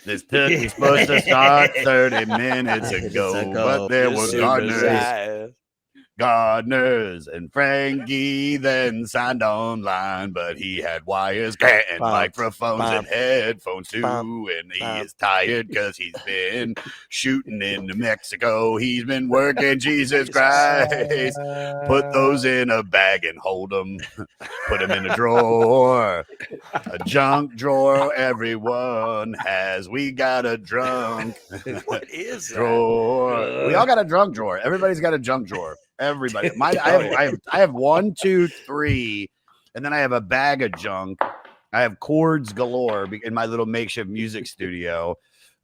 This turkey was supposed to start 30 minutes ago, but there were gardeners, and Frankie then signed online, but he had wires and microphones and headphones too, and he is tired because he's been shooting in New Mexico. He's been working. Jesus Christ, put those in a bag and hold them. Put them in a drawer, a junk drawer. Everyone has. We got a drunk What is drawer. We all got a drunk drawer. Everybody's got a junk drawer. Everybody. I have 1, 2, 3, and then I have a bag of junk. I have cords galore in my little makeshift music studio.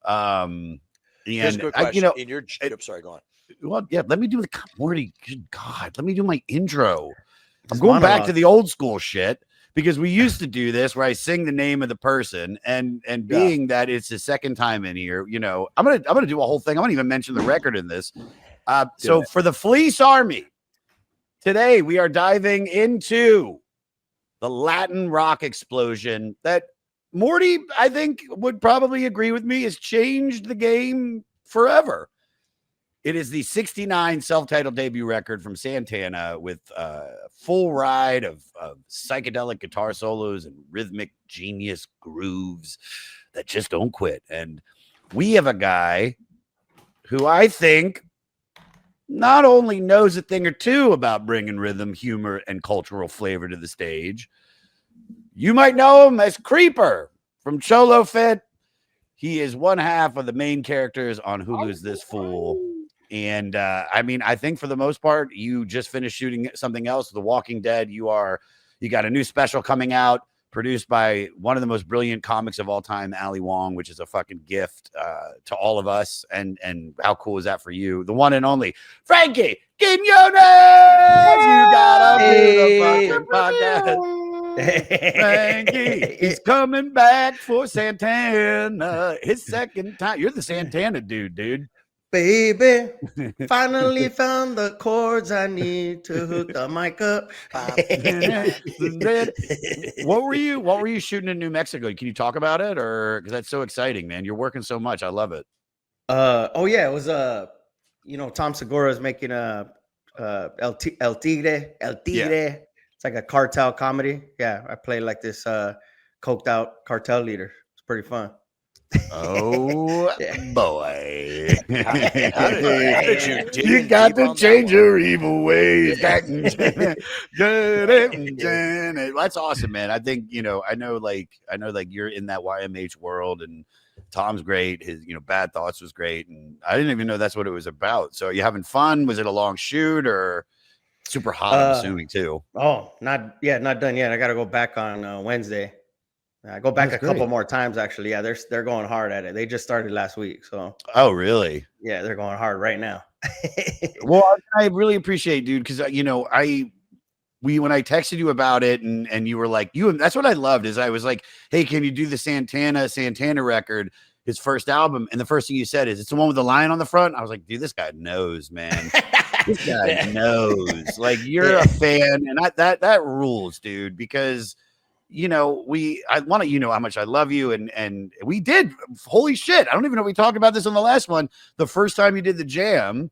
And Here's a quick question. In your sorry, go on. Well, yeah, let me do the Morty. Good God, let me do my intro. I'm going back to the old school shit because we used to do this where I sing the name of the person, and being that it's the second time in here, you know, I'm gonna do a whole thing. I'm gonna even mention the record in this. So for the Fleece Army, today we are diving into the Latin rock explosion that Morty, I think, would probably agree with me, has changed the game forever. It is the 69 self-titled debut record from Santana with a full ride of psychedelic guitar solos and rhythmic genius grooves that just don't quit. And we have a guy who I think not only knows a thing or two about bringing rhythm, humor, and cultural flavor to the stage. You might know him as Creeper from Cholo Fit. He is one half of the main characters on Hulu's This Fool. And I mean, I think for the most part, you just finished shooting something else, The Walking Dead. You got a new special coming out, produced by one of the most brilliant comics of all time, Ali Wong, which is a fucking gift to all of us. And how cool is that for you? The one and only Frankie Quinones! You got to do the fucking podcast. Frankie, he's coming back for Santana. His second time. You're the Santana dude. Baby, finally found the chords I need to hook the mic up. What were you shooting in New Mexico? Can you talk about it, or because that's so exciting, man? You're working so much. I love it. It was Tom Segura is making a El Tigre. Yeah. It's like a cartel comedy. Yeah, I play like this coked out cartel leader. It's pretty fun. Oh boy! How did you got to change your evil ways. That's awesome, man. I think I know you're in that YMH world, and Tom's great. His Bad Thoughts was great, and I didn't even know that's what it was about. So, are you having fun? Was it a long shoot or super hot? I'm assuming too. Oh, not done yet. I got to go back on Wednesday. I go back couple more times, actually. Yeah, they're going hard at it. They just started last week. So. Oh, really? Yeah, they're going hard right now. Well, I really appreciate, dude, because when I texted you about it and you were like, that's what I loved is I was like, hey, can you do the Santana record, his first album? And the first thing you said is it's the one with the lion on the front. I was like, dude, this guy knows, man. This guy knows. Like, you're a fan, and that rules, dude, because I want to, how much I love you. And we did, holy shit. I don't even know if we talked about this on the last one. The first time you did the jam,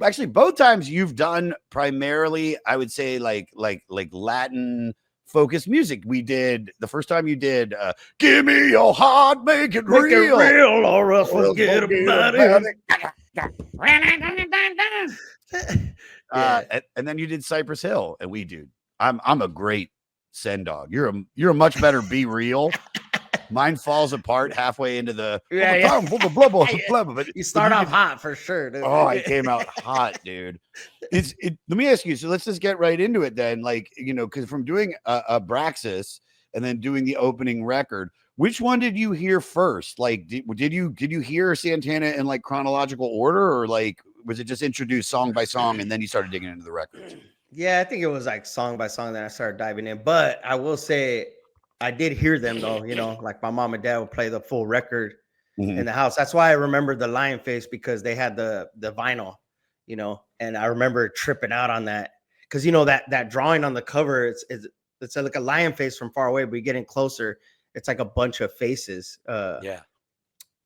actually both times you've done primarily, I would say like Latin focused music. We did the first time you did, give me your heart, make it real, or else forget about it. And then you did Cypress Hill, and I'm a great send dog. You're a much better Be Real. Mine falls apart halfway into the but you start off hot for sure, dude. Oh, I came out hot, dude. Let me ask you, so let's just get right into it then. Like, because from doing Abraxas and then doing the opening record, which one did you hear first? Like, did you hear Santana in like chronological order, or like was it just introduced song by song and then you started digging into the records? Yeah, I think it was like song by song that I started diving in. But I will say I did hear them though, like my mom and dad would play the full record in the house. That's why I remember the lion face, because they had the vinyl, and I remember tripping out on that. Because that drawing on the cover, it's like a lion face from far away, but you get in closer, it's like a bunch of faces.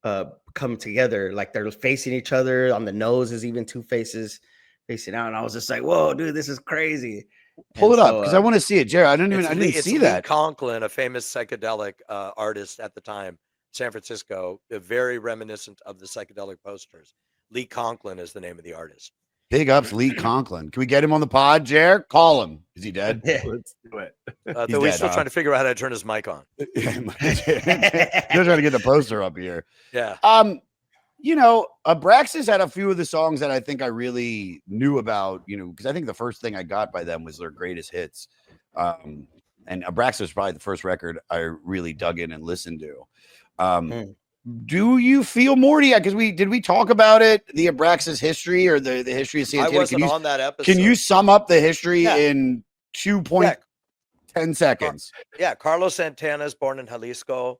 come together. Like they're facing each other. On the nose is even two faces facing out. And I was just like, whoa, dude, this is crazy. Pull it up because I want to see it, Jared. I didn't see that. Lee Conklin, a famous psychedelic artist at the time, San Francisco, very reminiscent of the psychedelic posters. Lee Conklin is the name of the artist. Big ups, Lee Conklin. Can we get him on the pod, Jared? Call him. Is he dead? Yeah. Let's do it. We're still trying to figure out how to turn his mic on. Still trying to get the poster up here. Yeah. You know, Abraxas had a few of the songs that I think I really knew about, you know, because I think the first thing I got by them was their greatest hits. And Abraxas was probably the first record I really dug in and listened to. Do you feel more? Yeah, because did we talk about it, the Abraxas history or the history of Santana? I wasn't on that episode. Can you sum up the history in 2.10 seconds? Yeah, Carlos Santana is born in Jalisco.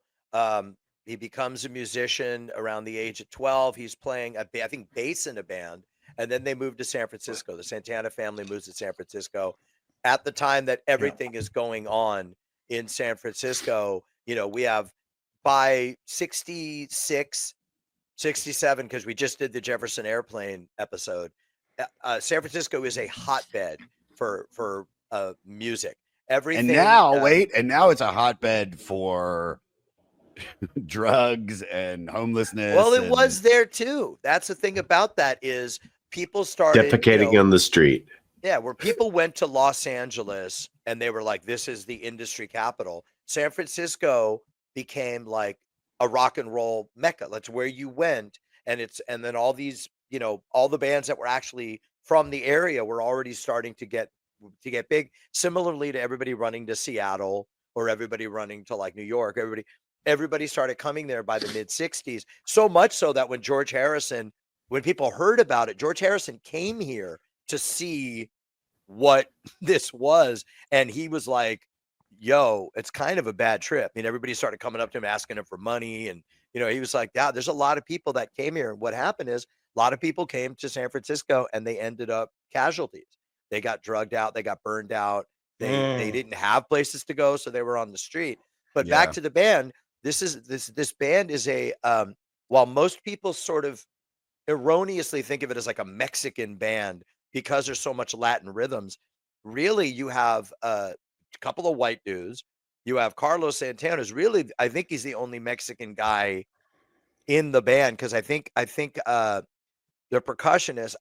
He becomes a musician around the age of 12. He's playing, I think, bass in a band. And then they moved to San Francisco. The Santana family moves to San Francisco. At the time that everything is going on in San Francisco, you know, we have by 66, 67, because we just did the Jefferson Airplane episode, San Francisco is a hotbed for music. Everything. And now it's a hotbed for drugs and homelessness. Well, it was there too. That's the thing about that is people started defecating on the street. Yeah, where people went to Los Angeles and they were like, this is the industry capital. San Francisco became like a rock and roll mecca. That's where you went. And then all these, you know, all the bands that were actually from the area were already starting to get big. Similarly to everybody running to Seattle or everybody running to like New York, everybody started coming there by the mid 60s. So much so that when people heard about it, George Harrison came here to see what this was. And he was like, yo, it's kind of a bad trip. I mean, everybody started coming up to him, asking him for money. And, you know, he was like, yeah, there's a lot of people that came here. And what happened is a lot of people came to San Francisco and they ended up casualties. They got drugged out. They got burned out. They didn't have places to go. So they were on the street. But back to the band, this band is while most people sort of erroneously think of it as like a Mexican band because there's so much Latin rhythms, really you have a couple of white dudes. You have Carlos Santana, is really, I think he's the only Mexican guy in the band because I think the percussionist,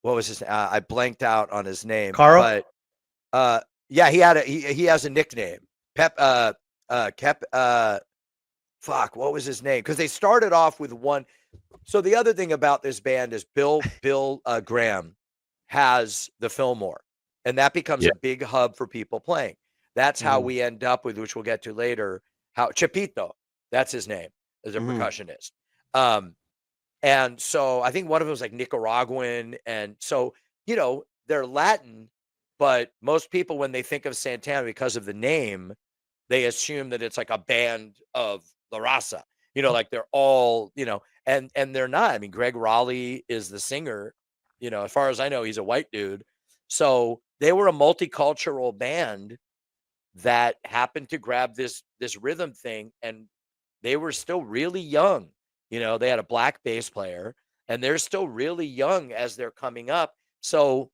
what was his name? I blanked out on his name. Carl? But he has a nickname. What was his name? Because they started off with one. So the other thing about this band is Bill Graham has the Fillmore, and that becomes a big hub for people playing. That's how we end up with, which we'll get to later, how Chapito, that's his name, as a percussionist. And so I think one of them was like Nicaraguan. And so, you know, they're Latin, but most people, when they think of Santana, because of the name, they assume that it's like a band of La Raza, you know, like they're all, you know, and they're not. I mean, Greg Raleigh is the singer, you know, as far as I know, he's a white dude. So they were a multicultural band that happened to grab this rhythm thing, and they were still really young. You know, they had a black bass player, and they're still really young as they're coming up. So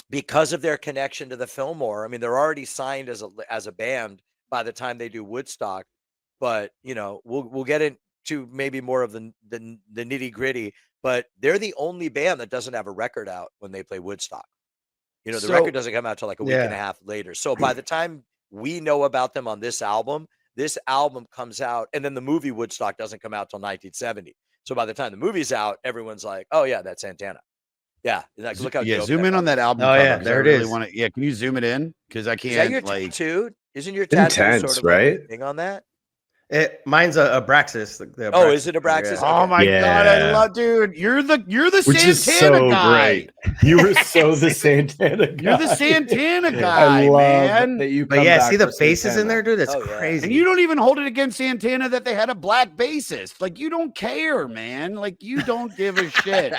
because of their connection to the Fillmore, I mean, they're already signed as a band by the time they do Woodstock, but you know, we'll get into maybe more of the nitty gritty, but they're the only band that doesn't have a record out when they play Woodstock. You know, the record doesn't come out till like a week and a half later. So by the time we know about them on this album comes out, and then the movie Woodstock doesn't come out till 1970. So by the time the movie's out, everyone's like, "Oh yeah, that's Santana." Yeah, like, look how zoom in on that album. Oh yeah, there it is. Can you zoom it in? Because I can't. Is that your tattoo? Isn't your tattoo intense, sort of right? like thing on that? Mine's a Abraxas. Is it Abraxas? Yeah. Oh my god, I love, dude. You're the Which Santana is so guy. great. You were so the Santana guy. You're the Santana guy, I love man. that you. But come yeah, back see the for faces Santana. in there, dude. That's Oh, yeah. crazy. And you don't even hold it against Santana that they had a black bassist. Like, you don't care, man. Like, you don't give a shit.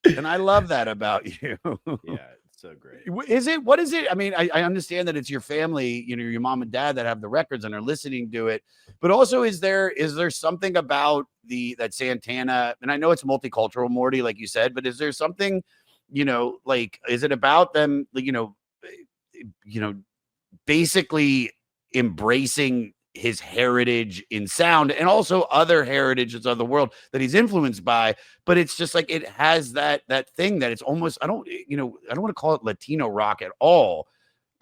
And I love that about you. Yeah, So great. Is it? What is it? I mean, I understand that it's your family, you know, your mom and dad that have the records and are listening to it. But also, is there something about that Santana? And I know it's multicultural, Morty, like you said, but is there something, you know, like, is it about them, you know, basically embracing his heritage in sound and also other heritages of the world that he's influenced by, but it's just like it has that thing that it's almost, I don't want to call it Latino rock at all.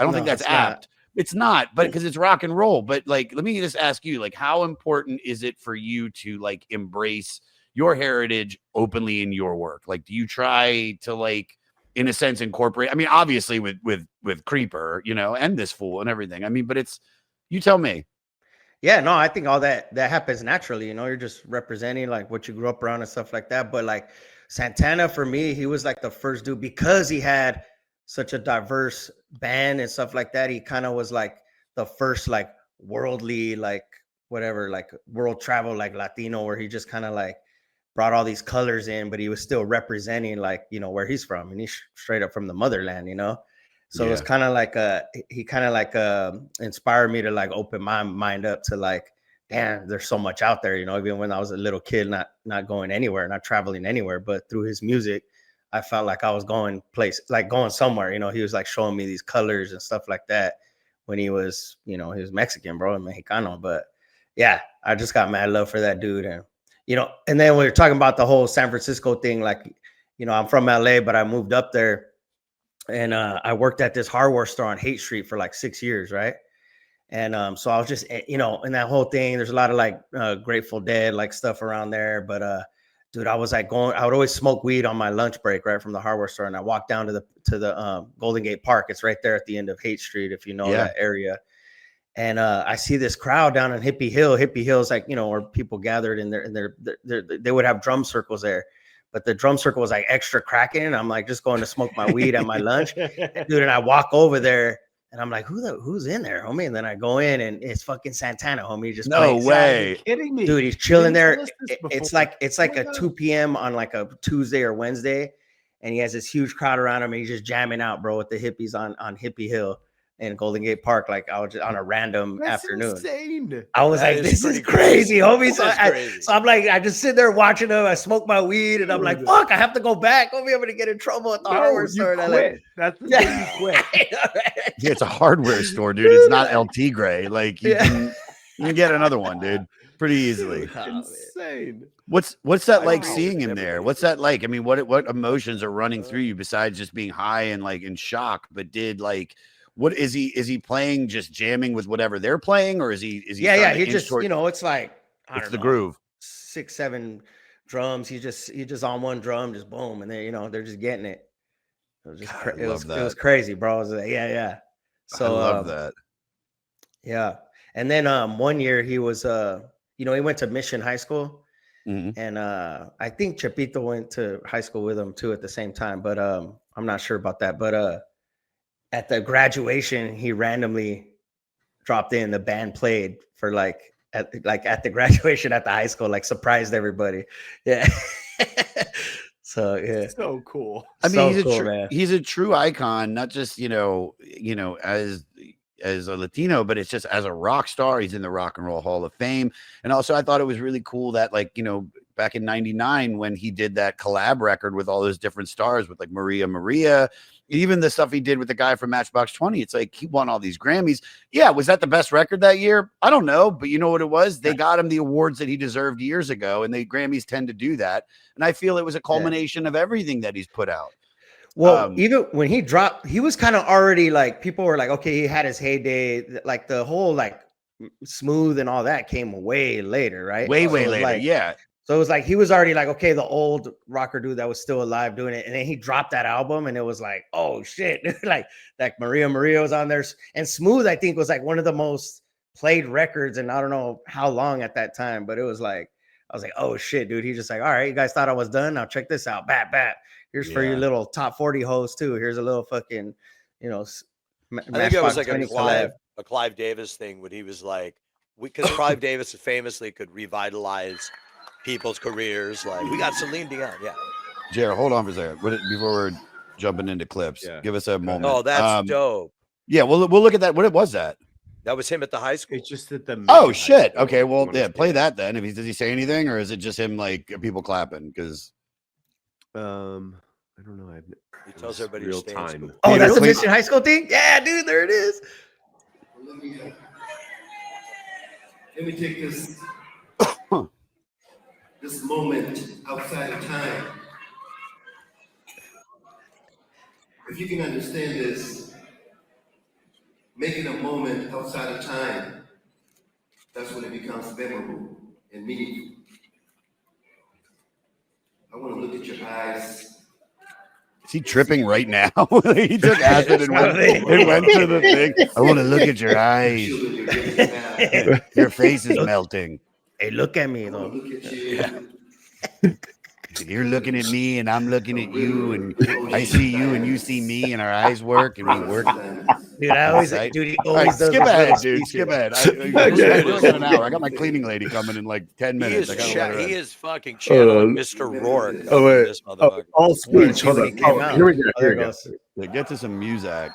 I don't think that's apt. It's not, but because it's rock and roll. But like, let me just ask you, like, how important is it for you to like embrace your heritage openly in your work? Like, do you try to like, in a sense, incorporate? I mean, obviously with Creeper, you know, and this fool and everything. I mean, but it's, you tell me. Yeah, no, I think all that happens naturally. You know, you're just representing like what you grew up around and stuff like that. But like Santana, for me, he was like the first dude because he had such a diverse band and stuff like that. He kind of was like the first like worldly, like whatever, like world travel, like Latino, where he just kind of like brought all these colors in, but he was still representing like, you know, where he's from, and he's straight up from the motherland, you know. So it was kind of like he kind of like inspired me to like open my mind up to like, damn, there's so much out there, you know. Even when I was a little kid, not going anywhere, not traveling anywhere, but through his music, I felt like I was going somewhere, you know. He was like showing me these colors and stuff like that when he was, you know, he was Mexican, bro, and Mexicano. But yeah, I just got mad love for that dude. And you know, and then we were talking about the whole San Francisco thing, like, you know, I'm from LA, but I moved up there. And I worked at this hardware store on Haight Street for like 6 years, right? And so I was just, you know, in that whole thing, there's a lot of like Grateful Dead like stuff around there. But dude, I was like I would always smoke weed on my lunch break, right, from the hardware store, and I walked down to the Golden Gate Park. It's right there at the end of Haight Street, if you know that area. And I see this crowd down on Hippie Hill. Hippie Hill is like, you know, where people gathered in there, they would have drum circles there. But the drum circle was like extra cracking. And I'm like just going to smoke my weed at my lunch, dude. And I walk over there and I'm like, who's in there, homie? And then I go in and it's fucking Santana, homie. He just no way. Are you kidding me? Dude, he's chilling there. It's like a 2 p.m. on like a Tuesday or Wednesday. And he has this huge crowd around him and he's just jamming out, bro, with the hippies on Hippie Hill in Golden Gate Park, like I was just on a random afternoon. Insane. I was like, this is crazy, homie. So I'm like, I just sit there watching him. I smoke my weed, and I'm like, fuck, I have to go back. Homie, I'm gonna get in trouble at the hardware store. Quit. That's the thing, you quit. Yeah, it's a hardware store, dude. It's not El Tigre. Like you can get another one, dude, pretty easily. Insane. What's that like seeing him there? What's that like? I mean, what emotions are running through you besides just being high and like in shock? But what is he playing, just jamming with whatever they're playing, or is he yeah, he just, you know, it's like, it's the groove, 6, 7 drums. He just on one drum, just boom, and then, you know, they're just getting it. It was just it was crazy, bro. I was like, yeah. So I love that. Yeah. And then 1 year he was you know, he went to Mission High School. And I think Chapito went to high school with him too at the same time, but I'm not sure about that. But at the graduation, he randomly dropped in. The band played for at the graduation at the high school, like surprised everybody. Yeah. So yeah, so cool. I mean, so he's a true icon, not just you know as a Latino, but it's just as a rock star. He's in the Rock and Roll Hall of Fame. And also I thought it was really cool that, like, you know, back in 99 when he did that collab record with all those different stars with like Maria, even the stuff he did with the guy from Matchbox 20, it's like he won all these Grammys. Yeah, was that the best record that year? I don't know, but you know what it was? They got him the awards that he deserved years ago, and the Grammys tend to do that. And I feel it was a culmination of everything that he's put out. Well, even when he dropped, he was kind of already like, people were like, okay, he had his heyday. Like the whole like Smooth and all that came way later, right? Way later, like, yeah. So it was like he was already like, okay, the old rocker dude that was still alive doing it, and then he dropped that album, and it was like, oh shit, like Maria was on there, and Smooth I think was like one of the most played records, and I don't know how long at that time, but it was like, I was like, oh shit, dude. He's just like, all right, you guys thought I was done. Now check this out, bat. Here's for your little top 40 host too. Here's a little fucking, you know. I think it was like a Clive Davis thing when he was like, because Clive Davis famously could revitalize people's careers. Like, we got Celine Dion. Yeah. Jared, hold on for a second. Before we're jumping into clips. Yeah. Give us a moment. Oh, that's dope. Yeah, we'll look at that. What was that? That was him at the high school. It's just that the Oh shit. Okay, well, yeah, play that then. Does he say anything, or is it just him like people clapping? Because I don't know. He tells everybody to real stay in time. school. Oh, Maybe that's a clean- Mission High School thing? Yeah, dude, there it is. Let me take this this moment outside of time. If you can understand this, making a moment outside of time, that's when it becomes memorable and meaningful. I want to look at your eyes. is he tripping right now? He took acid and went to the thing. I want to look at your eyes. Your face is melting. Hey, look at me, I though. want to look at you. You're looking at me and I'm looking at you, and I see you and you see me, and our eyes work and we work. Dude, I always, Right. dude, he All right, always does skip these ahead, little dude. speeches. Skip ahead. We're only got an hour. I got my cleaning lady coming in like 10 He minutes. is, I gotta let her in. he is fucking channeling Mr. Rourke. Oh, wait. This motherfucker. All speech. Hold When on. he came Oh, out. here we go. Oh, Here there we it go. goes. Yeah, get to some music.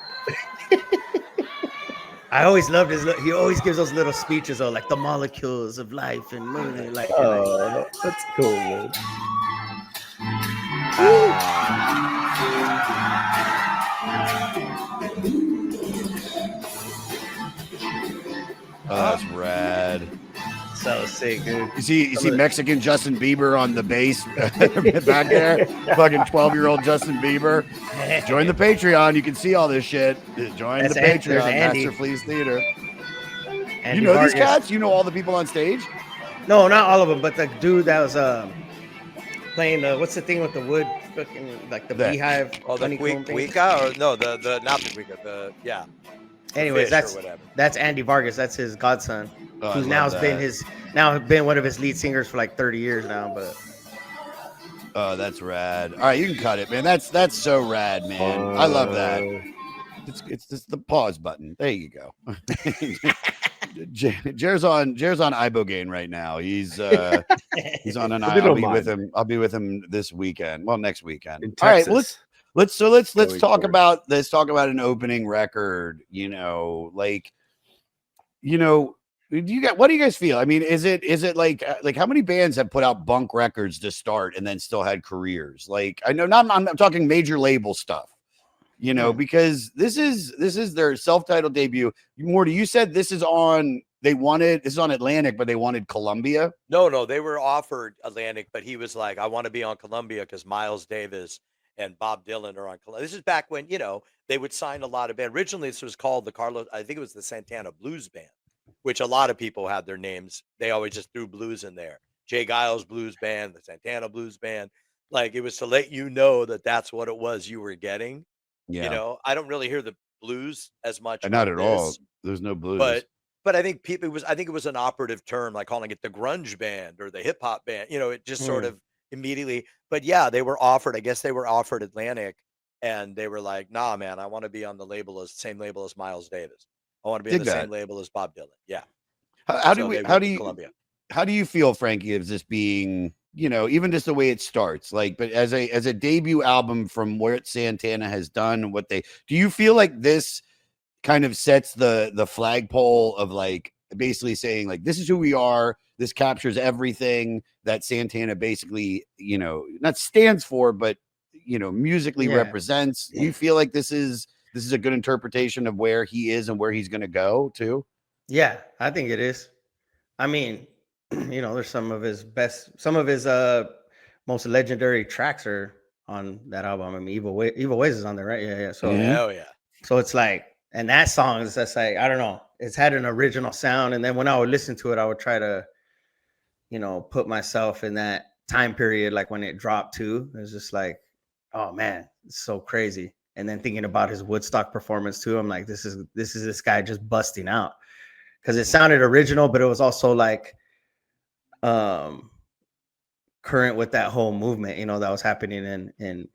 I always loved he always gives those little speeches, though, like the molecules of life and moving, like, Oh, that's cool, man. Oh, that's rad. so sick, dude. You see Mexican Justin Bieber on the bass back there? Fucking 12-year-old Justin Bieber. Join the Patreon. You can see all this shit. Join That's the there's Patreon, Andy. Master Fleas Theater. Andy You know these Vargas. cats? You know all the people on stage? No, not all of them, but the dude that was playing what's the thing with the wood, fucking like the That- beehive. Oh, the honeycomb thing? Cuica, or no, the not the Cuica, the Anyways, fish or whatever. that's Andy Vargas. That's his godson, Oh, I who's love now been one of his lead singers for like 30 years now. But Oh, that's rad. All right, you can cut it, man. That's so rad, man. I love that. It's just the pause button. There you go. Jer's on Ibogaine right now. He's on an. They I'll don't be with mind. him. I'll be with him this weekend. Well, next weekend. In All right, well, Texas. let's Going talk forward. about an opening record. You know, like, you know, what do you guys feel? I mean, is it like how many bands have put out bunk records to start and then still had careers? Like, I know I'm talking major label stuff. You know, because this is their self-titled debut. Morty, you said this is on Atlantic, but they wanted Columbia. No, they were offered Atlantic, but he was like, I want to be on Columbia because Miles Davis and Bob Dylan are on Columbia. This is back when, they would sign a lot of bands. Originally, this was called I think it was the Santana Blues Band, which a lot of people had their names. They always just threw blues in there. Jay Giles Blues Band, the Santana Blues Band. Like, it was to let you know that that's what it was you were getting. Yeah, I don't really hear the blues as much. not on at all. this, There's no blues. but I think it was an operative term, like calling it the grunge band or the hip hop band. It just sort of immediately. But yeah, they were offered. I guess they were offered Atlantic, and they were like, "Nah, man, I want to be on the same label as Miles Davis. I want to be on the same label as Bob Dylan." Yeah. How So do they went to you Columbia. how do you feel, Frankie, of this being, even just the way it starts, like, but as a debut album from what Santana has done, do you feel like this kind of sets the flagpole of, like, basically saying, like, this is who we are, this captures everything that Santana basically, not stands for, but, musically represents? Do you feel like this is a good interpretation of where he is and where he's going to go too? yeah, I think it is. I mean, there's some of his most legendary tracks are on that album. I mean, Evil Ways is on there, right? Yeah. So Hell yeah. So it's like, and that song is just like, I don't know, it's had an original sound. And then when I would listen to it, I would try to, put myself in that time period, like when it dropped too. It was just like, oh man, it's so crazy. And then thinking about his Woodstock performance too, I'm like, this is this guy just busting out, because it sounded original, but it was also like current with that whole movement, that was happening in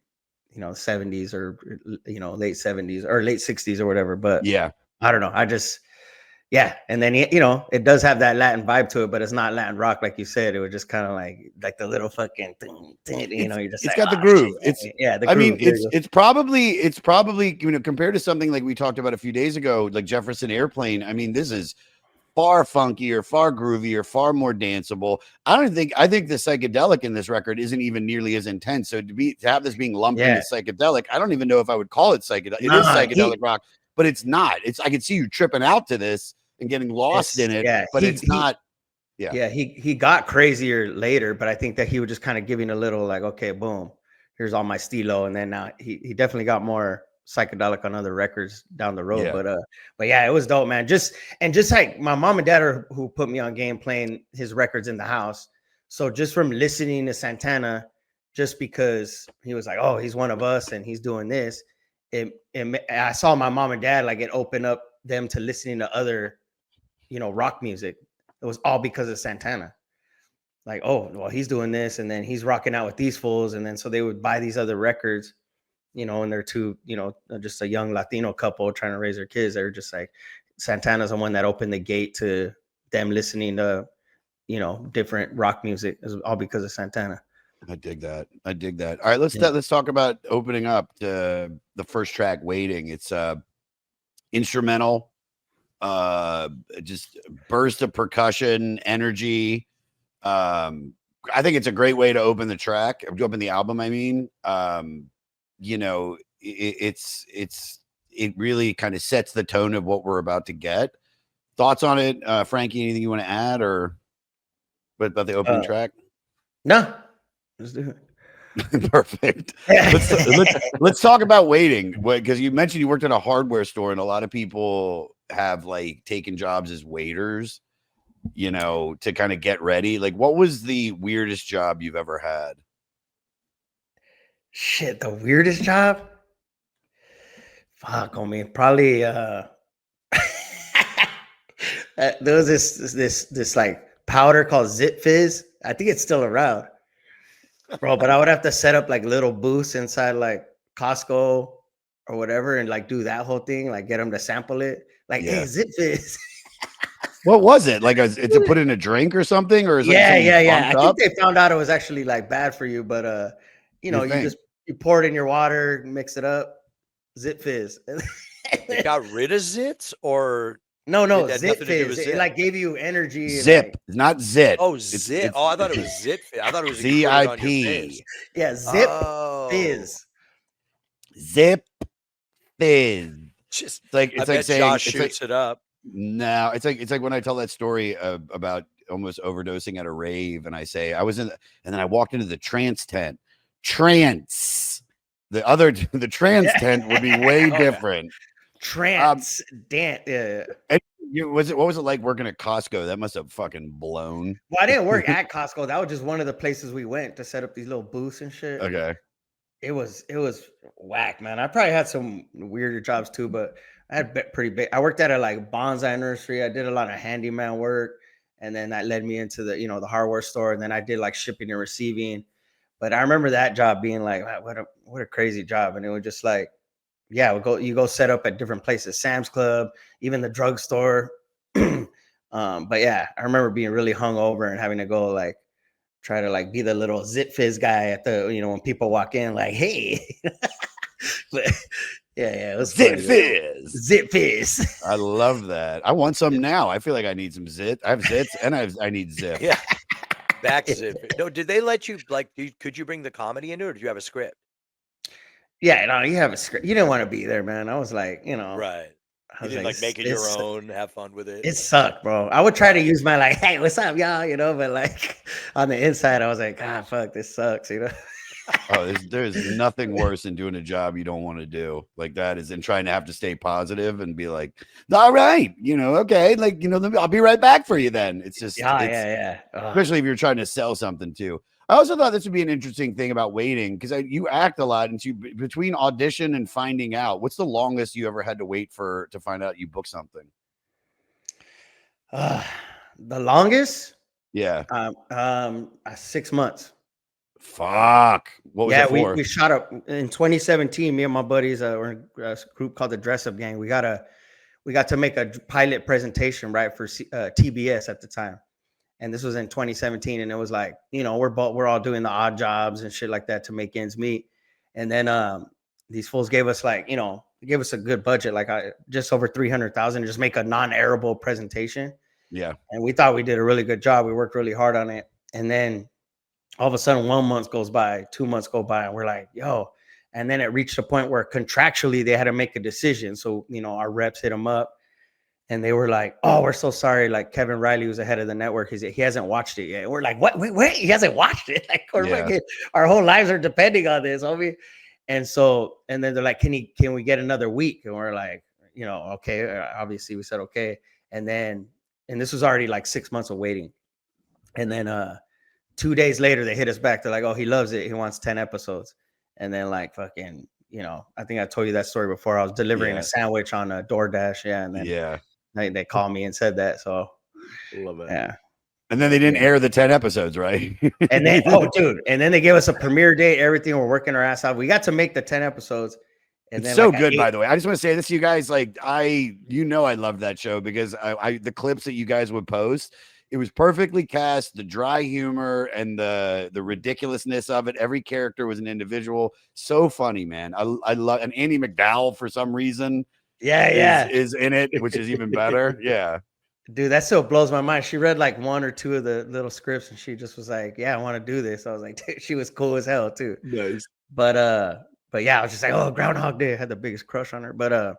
70s or late 70s or late 60s or whatever. But Yeah, I don't know. Yeah, and then it does have that Latin vibe to it, but it's not Latin rock like you said. It was just kind of like the little fucking thing, you're just it's like, got the oh, groove. shit. The I groove. mean, it's probably compared to something like we talked about a few days ago, like Jefferson Airplane. I mean, this is far funkier, far groovier, far more danceable. I think the psychedelic in this record isn't even nearly as intense. So to have this being lumped into psychedelic, I don't even know if I would call it psychedelic. It is psychedelic rock, but it's not. I could see you tripping out to this and getting lost in it, but it's not. Yeah, he got crazier later, but I think that he was just kind of giving a little like, okay, boom, here's all my stilo, and then now he definitely got more psychedelic on other records down the road. But yeah, it was dope, man. Just like my mom and dad are who put me on game playing his records in the house. So just from listening to Santana, just because he was like, oh, he's one of us and he's doing this, I saw my mom and dad like it opened up them to listening to other, rock music. It was all because of Santana. Like, oh, well, he's doing this, and then he's rocking out with these fools, and then so they would buy these other records, and they're two, just a young Latino couple trying to raise their kids. They're just like, Santana's the one that opened the gate to them listening to, different rock music. It was all because of Santana. I dig that. All right, let's talk about opening up the first track, Waiting. It's instrumental, just burst of percussion, energy. I think it's a great way to open the track, open the album. I mean, it really kind of sets the tone of what we're about to get. Thoughts on it, Frankie? Anything you want to add, or about the opening track? No, let's do it. Perfect. Let's talk about Waiting, because you mentioned you worked at a hardware store, and a lot of people have like taken jobs as waiters, to kind of get ready. Like, what was the weirdest job you've ever had? Shit, the weirdest job? Fuck, probably there was this like powder called Zip Fizz. I think it's still around, bro. But I would have to set up like little booths inside like Costco or whatever, and like do that whole thing, like get them to sample it. Like, hey, Zip Fizz. What was it? Like, is it to put in a drink or something? Or is yeah. I think they found out it was actually like bad for you, but you pour it in your water, mix it up. Zip Fizz. They got rid of zits, or no, Zip Fizz. It like gave you energy. Zip, not zit. Oh, zit. I thought it was Zit Fizz. I thought it was ZIP. Yeah, Zip Fizz. Zip Fizz. Just it's like saying Josh shoots it up. No, it's like when I tell that story about almost overdosing at a rave, and I say I was and then I walked into the trance tent. Trance. The trance tent would be way different. Trance dance. What was it like working at Costco? That must have fucking blown. Well, I didn't work at Costco. That was just one of the places we went to set up these little booths and shit. Okay. It was whack, man. I probably had some weirder jobs too, but I had pretty big. I worked at a like bonsai nursery. I did a lot of handyman work, and then that led me into the the hardware store. And then I did like shipping and receiving. But I remember that job being like, what a crazy job. And it was just like, yeah, you go set up at different places, Sam's Club, even the drugstore. But yeah, I remember being really hungover and having to go like try to like be the little Zip Fizz guy at the when people walk in, like, hey. But yeah, it was Zip Fizz. Zip Fizz. I love that. I want some now. I feel like I need some zit. I have zits and I need zip. Yeah. Back Zip. No, did they let you could you bring the comedy into it, or did you have a script? Yeah, no, you have a script. You didn't want to be there, man. I was like, right. You didn't like make it your own, have fun with it. It sucked, bro. I would try to use my like, hey, what's up, y'all? But like on the inside, I was like, God, fuck, this sucks, Oh, there's nothing worse than doing a job you don't want to do. Like that is, and trying to have to stay positive and be like, all right, okay, like I'll be right back for you then. It's just yeah. Especially if you're trying to sell something too. I also thought this would be an interesting thing about waiting, because you act a lot, and between audition and finding out, what's the longest you ever had to wait to find out you booked something? The longest? Yeah. 6 months. Fuck. What was it for? We shot up in 2017. Me and my buddies were in a group called the Dress Up Gang. We got we got to make a pilot presentation, right, for TBS at the time. And this was in 2017. And it was like, you know, we're all doing the odd jobs and shit like that to make ends meet. And then these fools gave us like, you know, gave us a good budget, like just over 300,000, just make a non-arable presentation. Yeah. And we thought we did a really good job. We worked really hard on it. And then all of a sudden 1 month goes by, 2 months go by, and we're like, yo. And then it reached a point where contractually they had to make a decision. So, you know, our reps hit them up. And they were like, "Oh, we're so sorry." Like Kevin Riley, who's the head of the network, he hasn't watched it yet. We're like, "What? Wait, he hasn't watched it? Like, our whole lives are depending on this, homie." And then they're like, "Can we get another week?" And we're like, "You know, okay." Obviously, we said okay. And this was already like 6 months of waiting. And then 2 days later, they hit us back. They're like, "Oh, he loves it. He wants 10 episodes." And then like fucking, you know, I think I told you that story before. I was delivering a sandwich on a DoorDash, and then they called me and said that. So love it. Yeah. And then they didn't air the 10 episodes, right? And then and then they gave us a premiere date, everything. We're working our ass off. We got to make the 10 episodes. And it's so good, by the way. I just want to say this to you guys. Like, I loved that show because the clips that you guys would post, it was perfectly cast, the dry humor and the ridiculousness of it. Every character was an individual. So funny, man. I love, and Andy McDowell for some reason. Is in it, which is even better. Yeah. Dude, that still blows my mind. She read like 1 or 2 of the little scripts and she just was like, "Yeah, I want to do this." I was like, dude, she was cool as hell too. Nice. But yeah, I was just like, "Oh, Groundhog Day." I had the biggest crush on her. But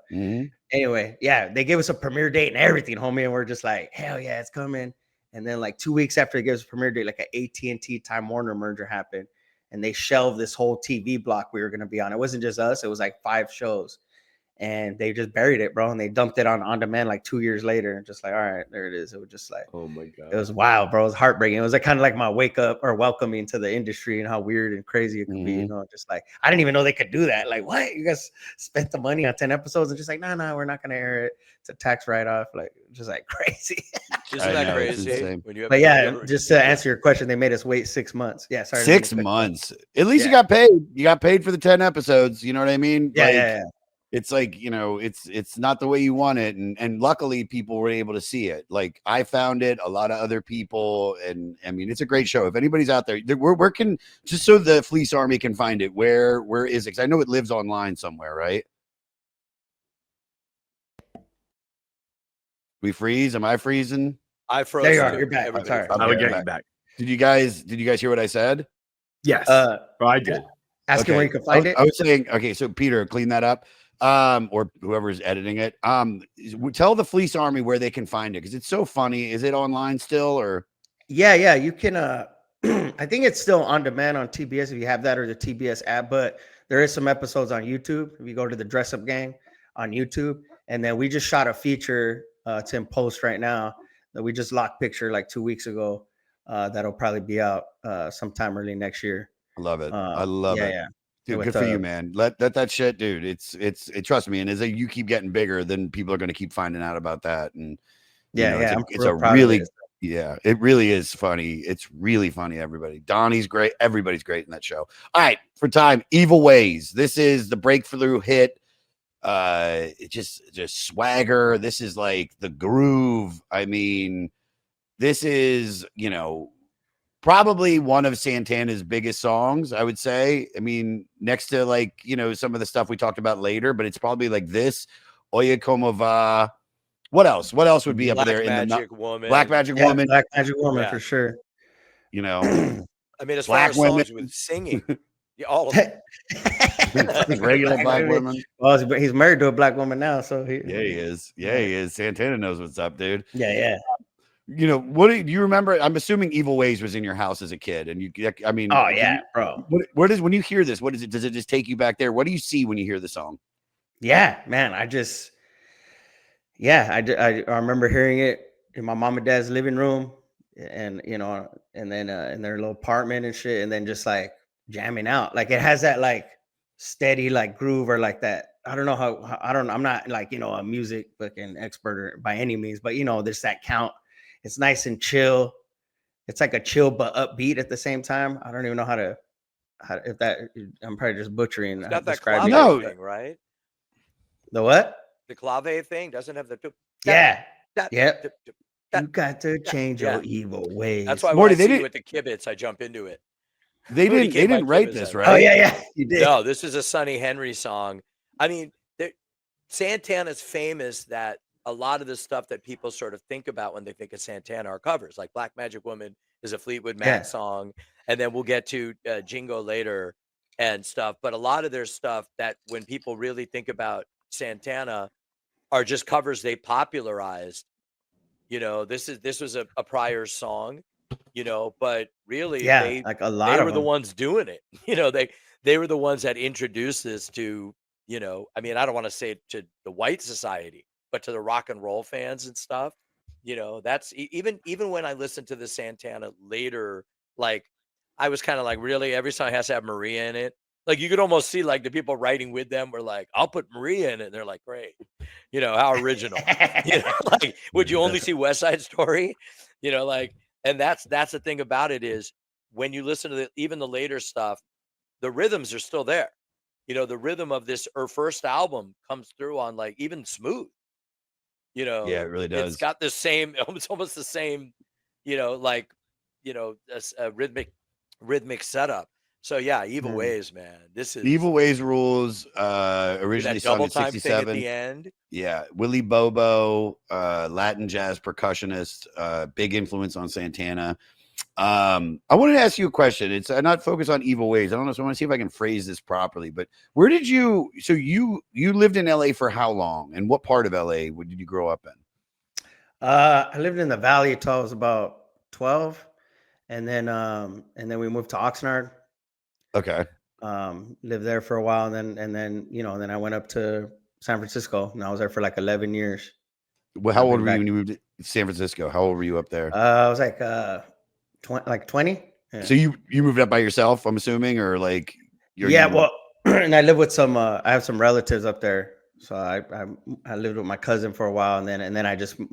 anyway, yeah, they gave us a premiere date and everything, homie, and we're just like, "Hell yeah, it's coming." And then like 2 weeks after they gave us a premiere date, like an AT&T Time Warner merger happened, and they shelved this whole TV block we were going to be on. It wasn't just us; it was like 5 shows. And they just buried it, bro. And they dumped it on demand like 2 years later. And just like, all right, there it is. It was just like, oh my God. It was wild, bro. It was heartbreaking. It was like kind of like my wake up or welcoming to the industry and how weird and crazy it could be. You know, just like, I didn't even know they could do that. Like, what? You guys spent the money on 10 episodes and just like, no, we're not going to air it. It's a tax write-off. Like, just like crazy. Isn't that crazy? But yeah, just to answer your question, they made us wait 6 months. Yeah, sorry. 6 months. At least you got paid. You got paid for the 10 episodes. You know what I mean? Yeah. It's like, you know, it's not the way you want it. And luckily people were able to see it. Like I found it, a lot of other people. And I mean, it's a great show. If anybody's out there, where can, just so the Fleece Army can find it, where is it? Because I know it lives online somewhere, right? We freeze? Am I freezing? I froze. There you are. You're back. I'm sorry. I would get you back. Did you guys hear what I said? Yes. I did. Asking where you can find it. I was saying, okay, so Peter, clean that up. Or whoever's editing it. Tell the Fleece Army where they can find it because it's so funny. Is it online still or? Yeah, you can. I think it's still on demand on TBS if you have that or the TBS app. But there is some episodes on YouTube. If you go to the Dress Up Gang on YouTube, and then we just shot a feature. It's in post right now that we just locked picture like 2 weeks ago. That'll probably be out sometime early next year. I love it. I love it. Yeah. Dude, good for you, man. Let that shit, dude. Trust me. And as you keep getting bigger, then people are going to keep finding out about that. And it's a really, it really is funny. It's really funny. Everybody, Donnie's great. Everybody's great in that show. All right, for time, Evil Ways. This is the breakthrough hit. It just swagger. This is like the groove. I mean, this is, you know, probably one of Santana's biggest songs, I would say. I mean, next to like, you know, some of the stuff we talked about later, but it's probably like this. Oye Como Va. What else? What else would be up there? Black Magic Woman. Black Magic Woman. Black Magic Woman for sure. You know, I mean, as far as songs with singing, all of it. Regular black women. Well, he's married to a black woman now, so he is. Yeah, he is. Santana knows what's up, dude. Yeah. You know, what do you remember? I'm assuming Evil Ways was in your house as a kid, and I mean, oh yeah, bro. What is when you hear this? What is it? Does it just take you back there? What do you see when you hear the song? Yeah, man. I remember hearing it in my mom and dad's living room, and you know, and then in their little apartment and shit, and then just like jamming out. Like it has that like steady like groove or like that. I don't know how. I'm not like, you know, a music fucking expert by any means, but you know, there's that count. It's nice and chill. It's like a chill but upbeat at the same time. I don't even know how to if that. I'm probably just butchering. It's got that describing thing, right? The what? the clave thing doesn't have the Yeah. that, Yep. that, You got to change yeah. your evil ways. That's why when Morty, I see you at the kibitz, I jump into it. They didn't write this, right? Oh yeah, you did. No, this is a Sonny Henry song. I mean, Santana's famous that a lot of the stuff that people sort of think about when they think of Santana are covers. Like Black Magic Woman is a Fleetwood Mac song, and then we'll get to Jingo later and stuff. But a lot of their stuff that when people really think about Santana are just covers they popularized. You know, this was a prior song, you know, but really like a lot they of were the them. ones doing it. You know, they were the ones that introduced this to, you know, I mean, I don't want to say to the white society, but to the rock and roll fans and stuff. You know, that's even when I listened to the Santana later, like I was kind of like, really, every song has to have Maria in it. Like you could almost see like the people writing with them were like, I'll put Maria in it. And they're like, great. You know, how original. You know, like, would you only see West Side Story? You know, like, and that's the thing about it is when you listen to even the later stuff, the rhythms are still there. You know, the rhythm of this her first album comes through on like even Smooth. You know, Yeah, it really does. It's got the same, it's almost the same, you know, like, you know, a rhythmic setup. So yeah, Evil Ways, man. This is Evil Ways rules. Originally that sung double in time thing at '67. the end. Yeah, Willie Bobo, Latin jazz percussionist, big influence on Santana. I wanted to ask you a question. It's not focused on Evil Ways. I don't know, so I want to see if I can phrase this properly. But where did you? So you lived in LA for how long? And what part of LA did you grow up in? I lived in the Valley until I was about 12, and then we moved to Oxnard. Okay. Lived there for a while, and then you know, then I went up to San Francisco, and I was there for like 11 years. Well, how old were you when you moved to San Francisco? How old were you up there? I was like 20. Yeah. So you moved up by yourself, I'm assuming, or like well, and I live with some. I have some relatives up there, so I lived with my cousin for a while, and then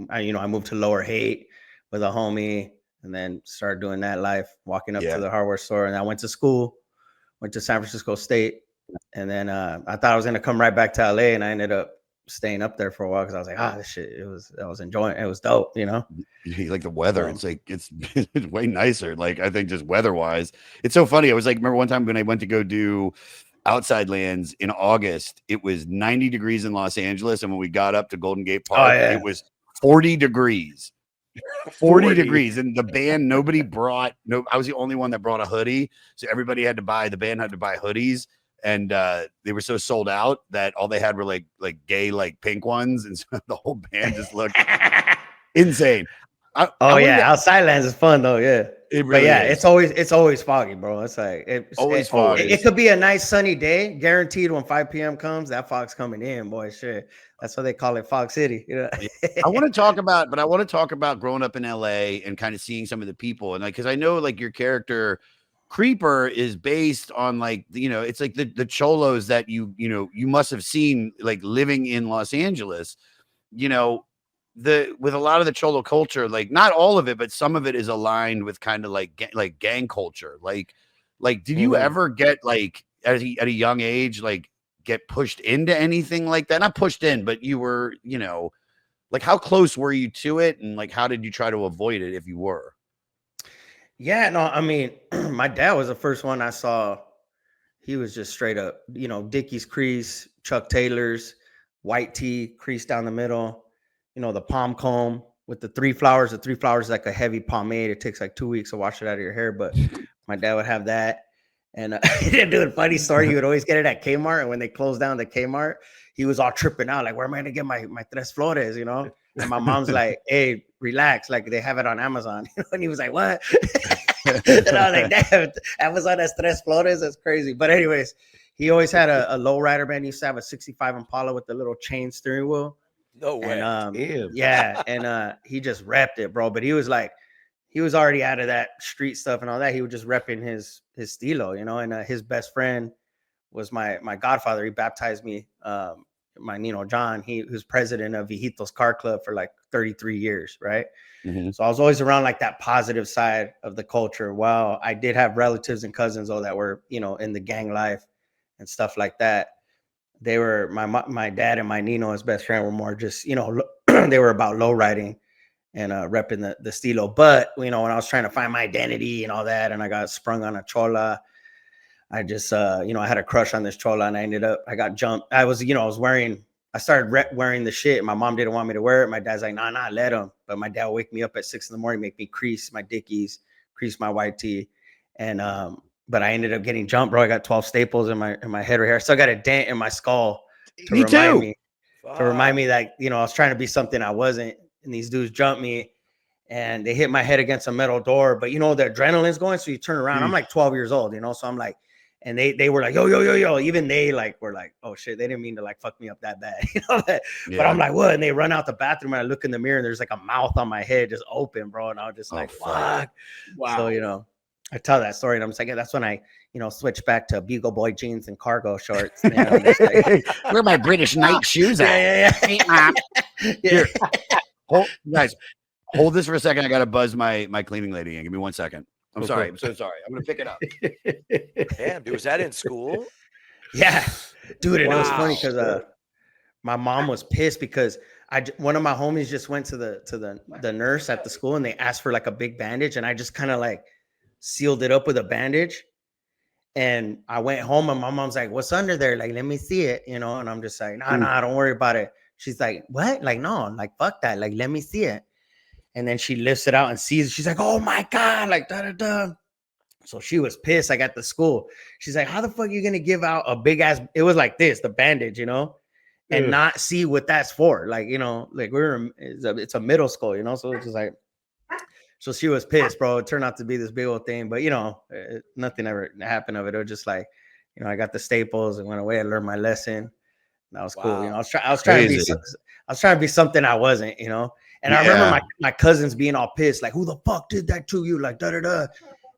I moved to Lower Haight with a homie, and then started doing that life, walking up to the hardware store, and I went to school. Went to San Francisco State, and then I thought I was gonna come right back to LA, and I ended up staying up there for a while because I was like, this shit, I was enjoying it. It was dope, you know. You like the weather. It's like it's way nicer. Like I think just weather wise, it's so funny. I was like, remember one time when I went to go do Outside Lands in August, it was 90 degrees in Los Angeles, and when we got up to Golden Gate Park, it was 40 degrees. 40 degrees, and the band I was the only one that brought a hoodie, so everybody had to buy, the band had to buy hoodies, and they were so sold out that all they had were like gay like pink ones, and so the whole band just looked insane. Outside Lands is fun though. It really is. It's always foggy, bro. It's like always foggy. It could be a nice sunny day, guaranteed. When 5 p.m. comes, that fog's coming in, boy. Shit, that's why they call it Fog City. You know? I want to talk about growing up in LA and kind of seeing some of the people, and like, because I know like your character Creeper is based on like, you know, it's like the cholos that you must have seen like living in Los Angeles, you know. With a lot of the cholo culture, like not all of it, but some of it is aligned with kind of like gang culture. Like did you ever get like at a young age, like get pushed into anything like that? Not pushed in, but you were, you know, like how close were you to it? And like, how did you try to avoid it if you were? Yeah, no, I mean, my dad was the first one I saw. He was just straight up, you know, Dickies crease, Chuck Taylor's, white tee, crease down the middle. You know, the palm comb with the 3 flowers. The 3 flowers is like a heavy pomade. It takes like 2 weeks to wash it out of your hair. But my dad would have that. And dude, a funny story. He would always get it at Kmart. And when they closed down the Kmart, he was all tripping out. Like, where am I going to get my tres flores, you know? And my mom's like, hey, relax. Like, they have it on Amazon. And he was like, what? And I was like, damn, Amazon has tres flores. That's crazy. But anyways, he always had a lowrider band. He used to have a 65 Impala with the little chain steering wheel. No way. And, yeah, and he just repped it, bro. But he was like, he was already out of that street stuff and all that. He was just repping his stilo, you know. And his best friend was my godfather. He baptized me. My Nino John. He was president of Viejitos Car Club for like 33 years, right? Mm-hmm. So I was always around like that positive side of the culture. Well, I did have relatives and cousins though that were, you know, in the gang life and stuff like that. they were my dad and my Nino, his best friend, were more just, you know, they were about low riding and repping the stilo. But, you know, when I was trying to find my identity and all that, and I got sprung on a chola, I just, you know, I had a crush on this chola, and I got jumped. I started wearing the shit. My mom didn't want me to wear it. My dad's like, nah, let him. But my dad would wake me up at 6 a.m, make me crease my Dickies, crease my white tee. And, but I ended up getting jumped, bro. I got 12 staples in my head right here. I still got a dent in my skull to remind me that, you know, I was trying to be something I wasn't. And these dudes jumped me and they hit my head against a metal door. But, you know, the adrenaline's going. So you turn around. I'm like 12 years old, you know. So I'm like, and they were like, yo. Even they like were like, oh shit, they didn't mean to like fuck me up that bad, you know. But I'm like, what? And they run out the bathroom and I look in the mirror and there's like a mouth on my head just open, bro. And I was just like, fuck. Wow. So, you know, I tell that story and I'm just like, yeah, that's when I, you know, switched back to Bugle Boy jeans and cargo shorts. You know, like, where are my British night shoes at? Here, guys, hold this for a second. I gotta buzz my cleaning lady in. Give me 1 second. I'm sorry. I'm so sorry. I'm gonna pick it up. Damn, dude, was that in school? Yeah, dude. And it was funny because my mom was pissed because one of my homies just went to the nurse at the school and they asked for like a big bandage, and I just kind of like sealed it up with a bandage. And I went home and my mom's like, what's under there? Like, let me see it, you know? And I'm just like, nah, don't worry about it. She's like, what? Like, no, like, fuck that. Like, let me see it. And then she lifts it out and sees it. She's like, oh my God, like, da-da-da. So she was pissed. Like, at the school, she's like, how the fuck are you going to give out a big ass, it was like this, the bandage, you know, and not see what that's for? Like, you know, like it's a middle school, you know? So it's just like, so she was pissed, bro. It turned out to be this big old thing, but you know, nothing ever happened of it. It was just like, you know, I got the staples and went away. I learned my lesson. That was cool. You know, I was trying to be something I wasn't, you know. And I remember my cousins being all pissed, like, who the fuck did that to you? Like, da-da-da.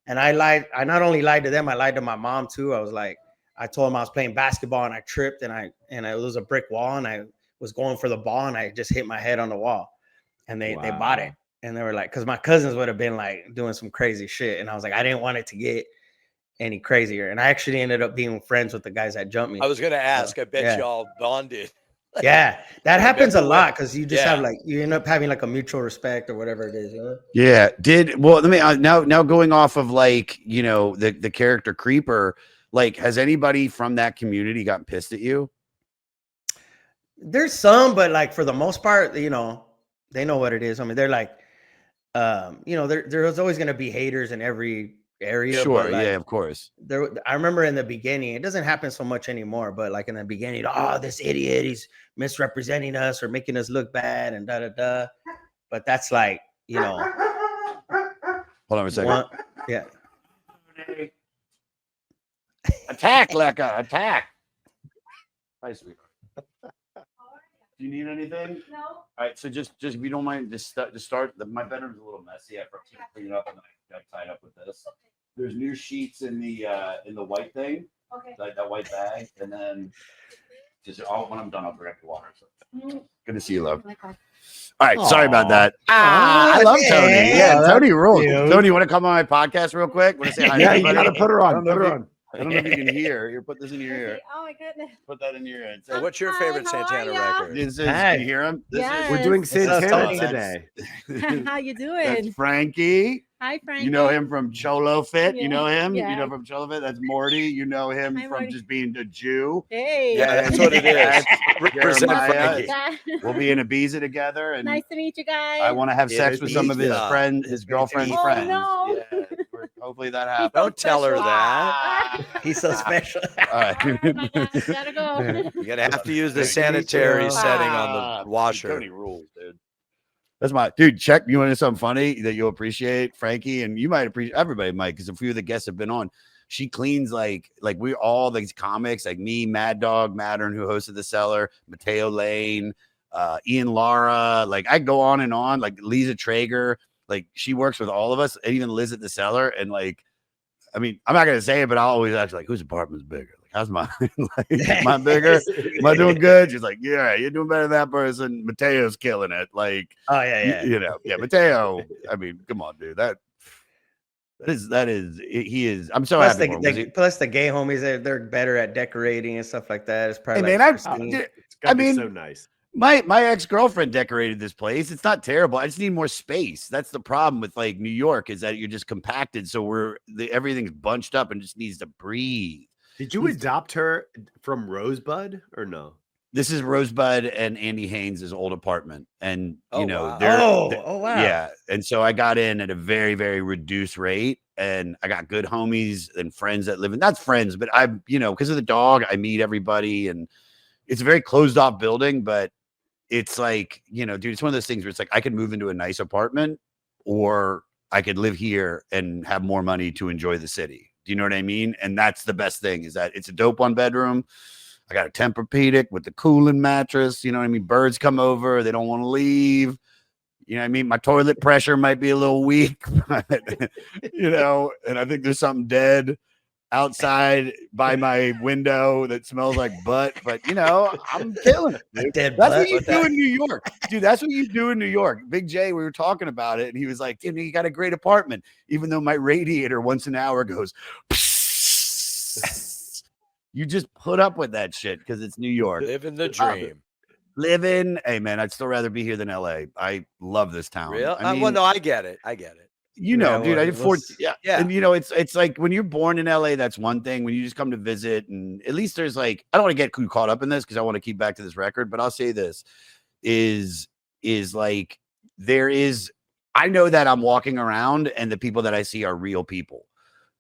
And I lied. I not only lied to them, I lied to my mom too. I was like, I told them I was playing basketball and I tripped and it was a brick wall and I was going for the ball and I just hit my head on the wall. And they bought it. And they were like, because my cousins would have been like doing some crazy shit. And I was like, I didn't want it to get any crazier. And I actually ended up being friends with the guys that jumped me. I was going to ask, I bet y'all bonded. Yeah, that happens a lot because you just have like, you end up having like a mutual respect or whatever it is. You know? Yeah. Let me now going off of like, you know, the character Creeper, like, has anybody from that community gotten pissed at you? There's some, but like for the most part, you know, they know what it is. I mean, they're like, you know, there's always going to be haters in every area. Sure. Like, yeah, of course. I remember in the beginning, it doesn't happen so much anymore, but like in the beginning, oh, this idiot, he's misrepresenting us or making us look bad and da-da-da. But that's like, you know. Hold on a second. Yeah. Attack, Lekka, attack. Hi, sweetheart. Do you need anything? No. All right, so just if you don't mind, just start. My bedroom's a little messy. I forgot to clean it up, and then I got tied up with this. Okay. There's new sheets in the white thing. Okay. Like that white bag, and then just when I'm done, I'll bring up the water. So. Good to see you, love. All right, sorry about that. I love Tony. Yeah, Tony rules. Tony, you want to come on my podcast real quick? Want to say hi? Yeah, you gotta put her on. Put her on. I don't know if you can hear. Here, put this in your ear. Oh my goodness. Put that in your ear. So what's your favorite Santana record? Can you hear him? Yes. We're doing Santana today. How you doing? That's Frankie. Hi, Frankie. You know him from Cholo Fit. Yeah. You know him? Yeah. You know from Cholo Fit? That's Morty. You know him from Morty. just being a Jew. Hey. Yeah, that's what it is. Represent Frankie. Yeah. We'll be in Ibiza together. And Nice to meet you guys. I want to have sex with some of his girlfriend's friends. No. Yeah. Hopefully that happens. Don't tell her that. He's so special. All right. Gotta go. You're going to have to use the sanitary setting on the washer. Cody rules, dude. That's my dude. Check. You want to know something funny that you'll appreciate, Frankie, and you might appreciate. Everybody might, because a few of the guests have been on. She cleans like we all these comics, like me, Mad Dog Mattern, who hosted The Cellar, Mateo Lane, Ian Lara. Like I go on and on. Like Lisa Traeger. Like she works with all of us, and even Liz at The Cellar. And like, I mean, I'm not gonna say it, but I'll always ask like, whose apartment's bigger? Like, how's mine? Like, am I bigger? Am I doing good? She's like, yeah, you're doing better than that person. Mateo's killing it. Like, oh yeah. You know, yeah, Mateo. I mean, come on, dude. He is. I'm so Plus happy for him. 'Cause plus the gay homies, they're better at decorating and stuff like that. It's Hey probably man, like I pristine. It's gotta I be mean, so nice. my ex-girlfriend decorated this place. It's not terrible. I just need more space. That's the problem with like New York, is that you're just compacted, so everything's bunched up and just needs to breathe. Did you adopt her from Rosebud or no? This is Rosebud and Andy Haynes' old apartment, and Oh, you know wow. Oh, wow. yeah. And so I got in at a very, very reduced rate, and I got good homies and friends that live in. Not friends, but I, because of the dog, I meet everybody, and it's a very closed off building, but it's like, dude, it's one of those things where it's like I could move into a nice apartment, or I could live here and have more money to enjoy the city. Do you know what I mean? And that's the best thing, is that it's a dope 1-bedroom. I got a Tempur-Pedic with the cooling mattress. You know what I mean? Birds come over. They don't want to leave. You know what I mean? My toilet pressure might be a little weak, but, and I think there's something dead outside by my window that smells like butt, but I'm killing it, dude. Dead That's butt? what you What do the- in New York, dude. That's what you do in New York. Big J, we were talking about it, and he was like, dude, you got a great apartment, even though my radiator once an hour goes. You just put up with that shit because it's New York. Living the dream. Hey man, I'd still rather be here than LA. I love this town. Real? I mean, Well, no, I get it. dude, I did 14. Yeah. Yeah. And it's like when you're born in LA, that's one thing. When you just come to visit, and at least there's like, I don't want to get caught up in this because I want to keep back to this record, but I'll say this is like, I know that I'm walking around and the people that I see are real people.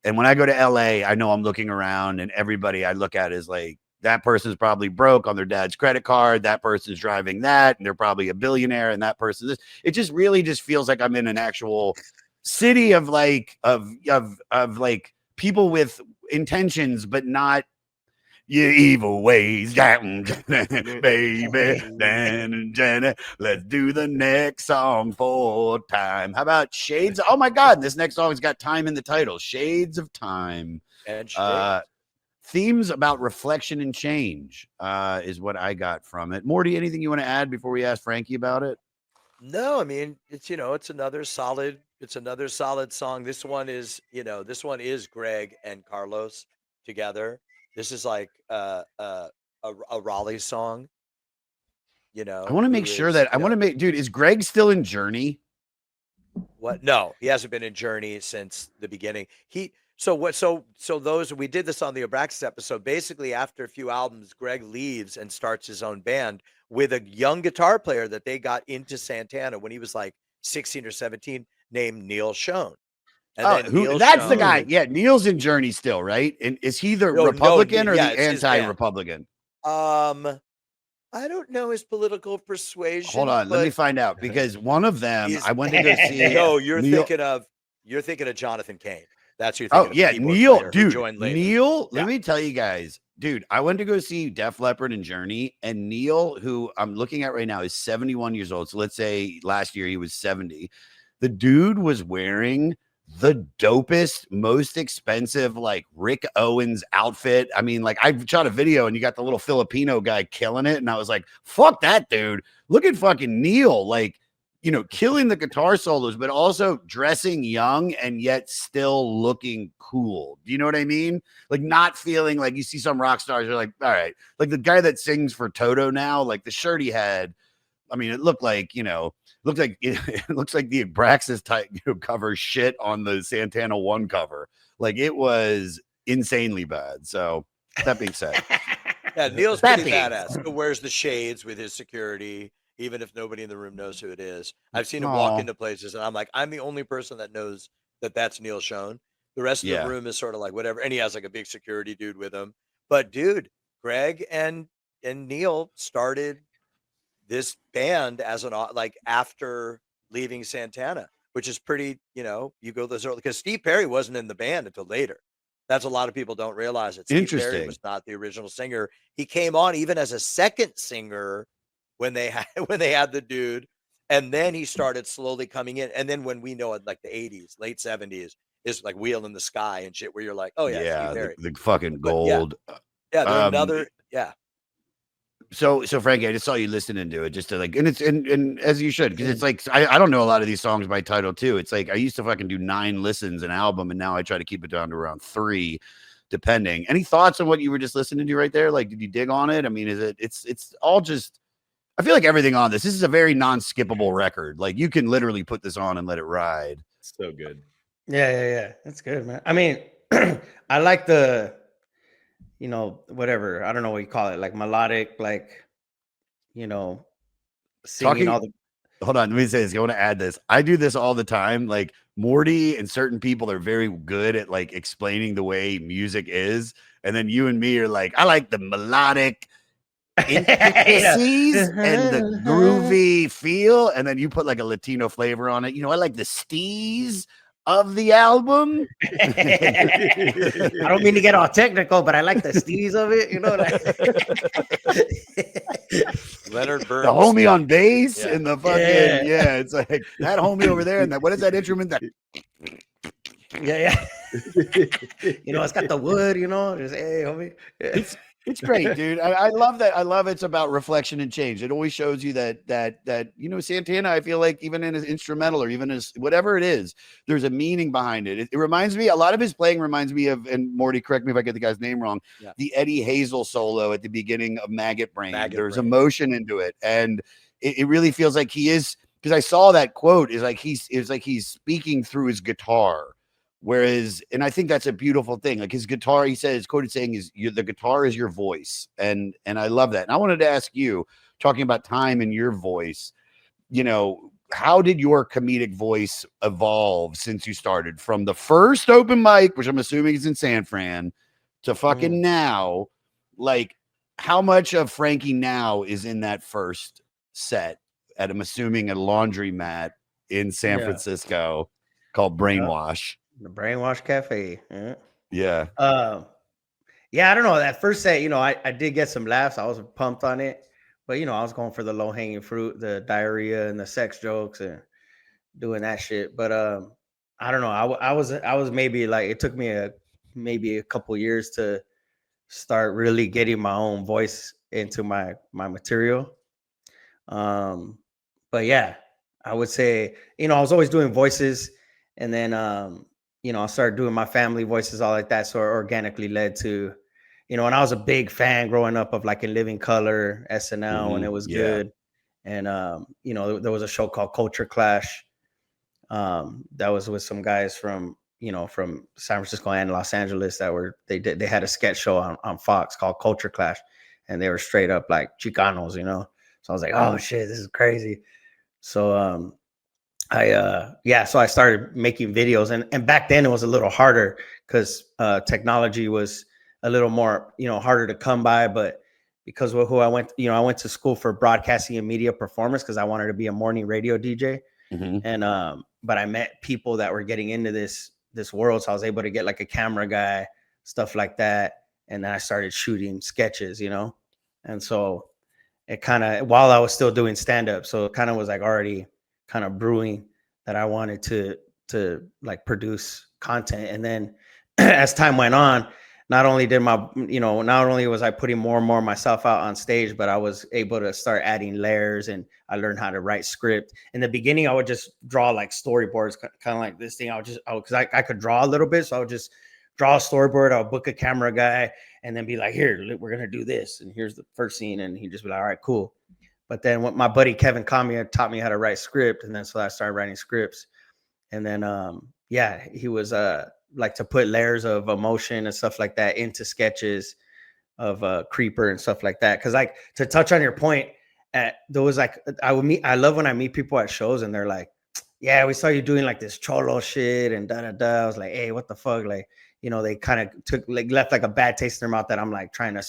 And when I go to LA, I know I'm looking around, and everybody I look at is like, that person's probably broke on their dad's credit card. That person's driving that, and they're probably a billionaire. And that person, this. It just really just feels like I'm in an actual city of like like people with intentions, but not your evil ways. Baby, let's do the next song for time. How about Shades? Oh my God, this next song's got time in the title. Shades of Time. And Themes about reflection and change is what I got from it. Morty, anything you want to add before we ask Frankie about it? No, I mean, it's another solid song. This one is Greg and Carlos together. This is like a Raleigh song. I want to make sure that dude, is Greg still in Journey? What? No, he hasn't been in Journey since the beginning. We did this on the Abraxas episode. Basically, after a few albums, Greg leaves and starts his own band with a young guitar player that they got into Santana when he was like 16 or 17, named Neil Schoen. And that's the guy. Yeah, Neil's in Journey still, right? And is he the Republican or the anti-Republican? I don't know his political persuasion. Hold on, let me find out, because one of them I went to go see. No, you're thinking of Jonathan Cain. That's who you're thinking of. Yeah, Neil, dude. Neil, let me tell you guys, dude, I went to go see Def Leppard and Journey, and Neil, who I'm looking at right now, is 71 years old. So let's say last year he was 70. The dude was wearing the dopest, most expensive, like Rick Owens outfit. I mean, like, I shot a video and you got the little Filipino guy killing it, and I was like, fuck that dude. Look at fucking Neil, like, killing the guitar solos, but also dressing young and yet still looking cool. Do you know what I mean? Like, not feeling like you see some rock stars are like, all right, like the guy that sings for Toto now, like the shirt he had. I mean, it looked like, it looks like the Abraxas type cover shit on the Santana 1 cover. Like, it was insanely bad. So that being said, yeah, Neil's pretty badass. Who wears the shades with his security, even if nobody in the room knows who it is. I've seen him walk into places, and I'm like, I'm the only person that knows that that's Neil Schoen. The rest of the room is sort of like whatever, and he has like a big security dude with him. But dude, Greg and Neil started this band as after leaving Santana, which is pretty, you go those early, because Steve Perry wasn't in the band until later. That's a lot of people don't realize it. Steve Perry was not the original singer. He came on even as a second singer when they had the dude, and then he started slowly coming in. And then when we know it, like the 80s, late 70s, is like Wheel in the Sky and shit, where you're like, oh yeah, Steve Perry. The fucking gold. Another. So Frankie, I just saw you listening to it just to like, and it's and as you should, because it's like I don't know a lot of these songs by title too. It's like I used to fucking do 9 listens an album, and now I try to keep it down to around 3, depending. Any thoughts on what you were just listening to right there? Like, did you dig on it? I mean, it's all just. I feel like everything on this is a very non-skippable record. Like you can literally put this on and let it ride. So good. Yeah. That's good, man. I mean, I like the, whatever. I don't know what you call it, like melodic, like, singing Talking. all the. Hold on, let me say this. I want to add this. I do this all the time. Like Morty and certain people are very good at like explaining the way music is, and then you and me are like, I like the melodic intricacies and the groovy feel, and then you put like a Latino flavor on it. I like the steez of the album. I don't mean to get all technical, but I like the steez of it, Leonard Burns, the homie on bass Yeah. and the fucking it's like that homie over there, and that what is that instrument that yeah. It's got the wood, just hey homie. it's great, dude. I love that. I love it's about reflection and change. It always shows you that Santana, I feel like even in his instrumental or even his whatever it is, there's a meaning behind it. It reminds me, a lot of his playing reminds me of, and Morty, correct me if I get the guy's name wrong, the Eddie Hazel solo at the beginning of Maggot Brain. There's emotion into it. And it really feels like he is, because I saw that quote, is like he's speaking through his guitar. Whereas, and I think that's a beautiful thing. Like his guitar, he says, quoted saying, the guitar is your voice. And I love that. And I wanted to ask you, talking about time and your voice, how did your comedic voice evolve since you started from the first open mic, which I'm assuming is in San Fran, to fucking now? Like, how much of Frankie now is in that first set at, I'm assuming, a laundromat in San Francisco called Brainwash? The Brainwash Cafe. Yeah. I don't know. That first set, I did get some laughs. I was pumped on it, but I was going for the low hanging fruit, the diarrhea and the sex jokes and doing that shit. But I don't know. I was maybe like, it took me maybe a couple years to start really getting my own voice into my material. But yeah, I would say, I was always doing voices, and then I started doing my family voices, all like that. So it organically led to, and I was a big fan growing up of like In Living Color, SNL, when it was good. And, there was a show called Culture Clash. That was with some guys from San Francisco and Los Angeles they had a sketch show on Fox called Culture Clash. And they were straight up like Chicanos, So I was like, oh shit, this is crazy. So, so I started making videos, and back then it was a little harder because technology was a little more, harder to come by. But because of who I went to school for broadcasting and media performance because I wanted to be a morning radio DJ. And but I met people that were getting into this world, so I was able to get like a camera guy, stuff like that. And then I started shooting sketches, and so it kind of, while I was still doing stand-up, so it kind of was like already kind of brewing that I wanted to like produce content. And then as time went on, not only was I putting more and more myself out on stage, but I was able to start adding layers, and I learned how to write script. In the beginning, I would just draw like storyboards, kind of like this thing. Because I could draw a little bit, so I would just draw a storyboard. I'll book a camera guy and then be like, here, we're going to do this. And here's the first scene. And he'd just be like, all right, cool. But then what my buddy Kevin Kamiya taught me how to write script. And then so I started writing scripts. And then, he was like to put layers of emotion and stuff like that into sketches of Creeper and stuff like that. Cause like, to touch on your point, there was like, I love when I meet people at shows and they're like, yeah, we saw you doing like this cholo shit and da. I was like, hey, what the fuck? Like, they kind of left like a bad taste in their mouth that I'm like trying to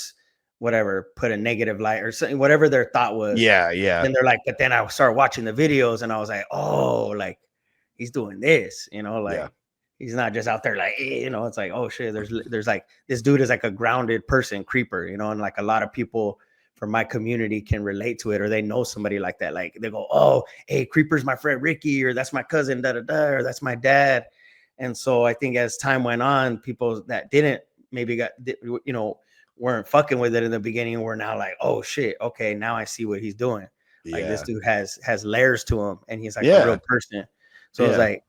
put a negative light or something, whatever their thought was. Yeah. And they're like, but then I started watching the videos and I was like, oh, like he's doing this, he's not just out there like, it's like, oh shit, there's like, this dude is like a grounded person, Creeper, and like a lot of people from my community can relate to it, or they know somebody like that. Like they go, oh, hey, Creeper's my friend Ricky, or that's my cousin, or that's my dad. And so I think as time went on, people that didn't maybe weren't fucking with it in the beginning were now like, oh shit, okay, now I see what he's doing. Like this dude has layers to him, and he's like a real person. So it's like,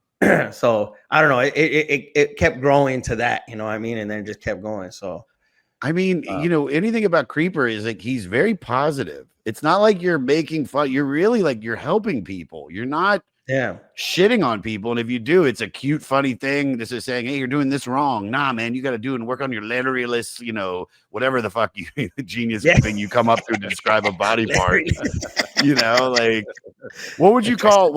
so I don't know. It kept growing to that, you know what I mean, and then it just kept going. So I mean, you know, anything about Creeper is like he's very positive. It's not like you're making fun. You're really like you're helping people. You're not shitting on people. And if you do, it's a cute, funny thing. This is saying, hey, you're doing this wrong. Nah, man, you got to do and work on your letterless, you know, whatever the fuck you genius thing you come up to describe a body part. You know, like what would you call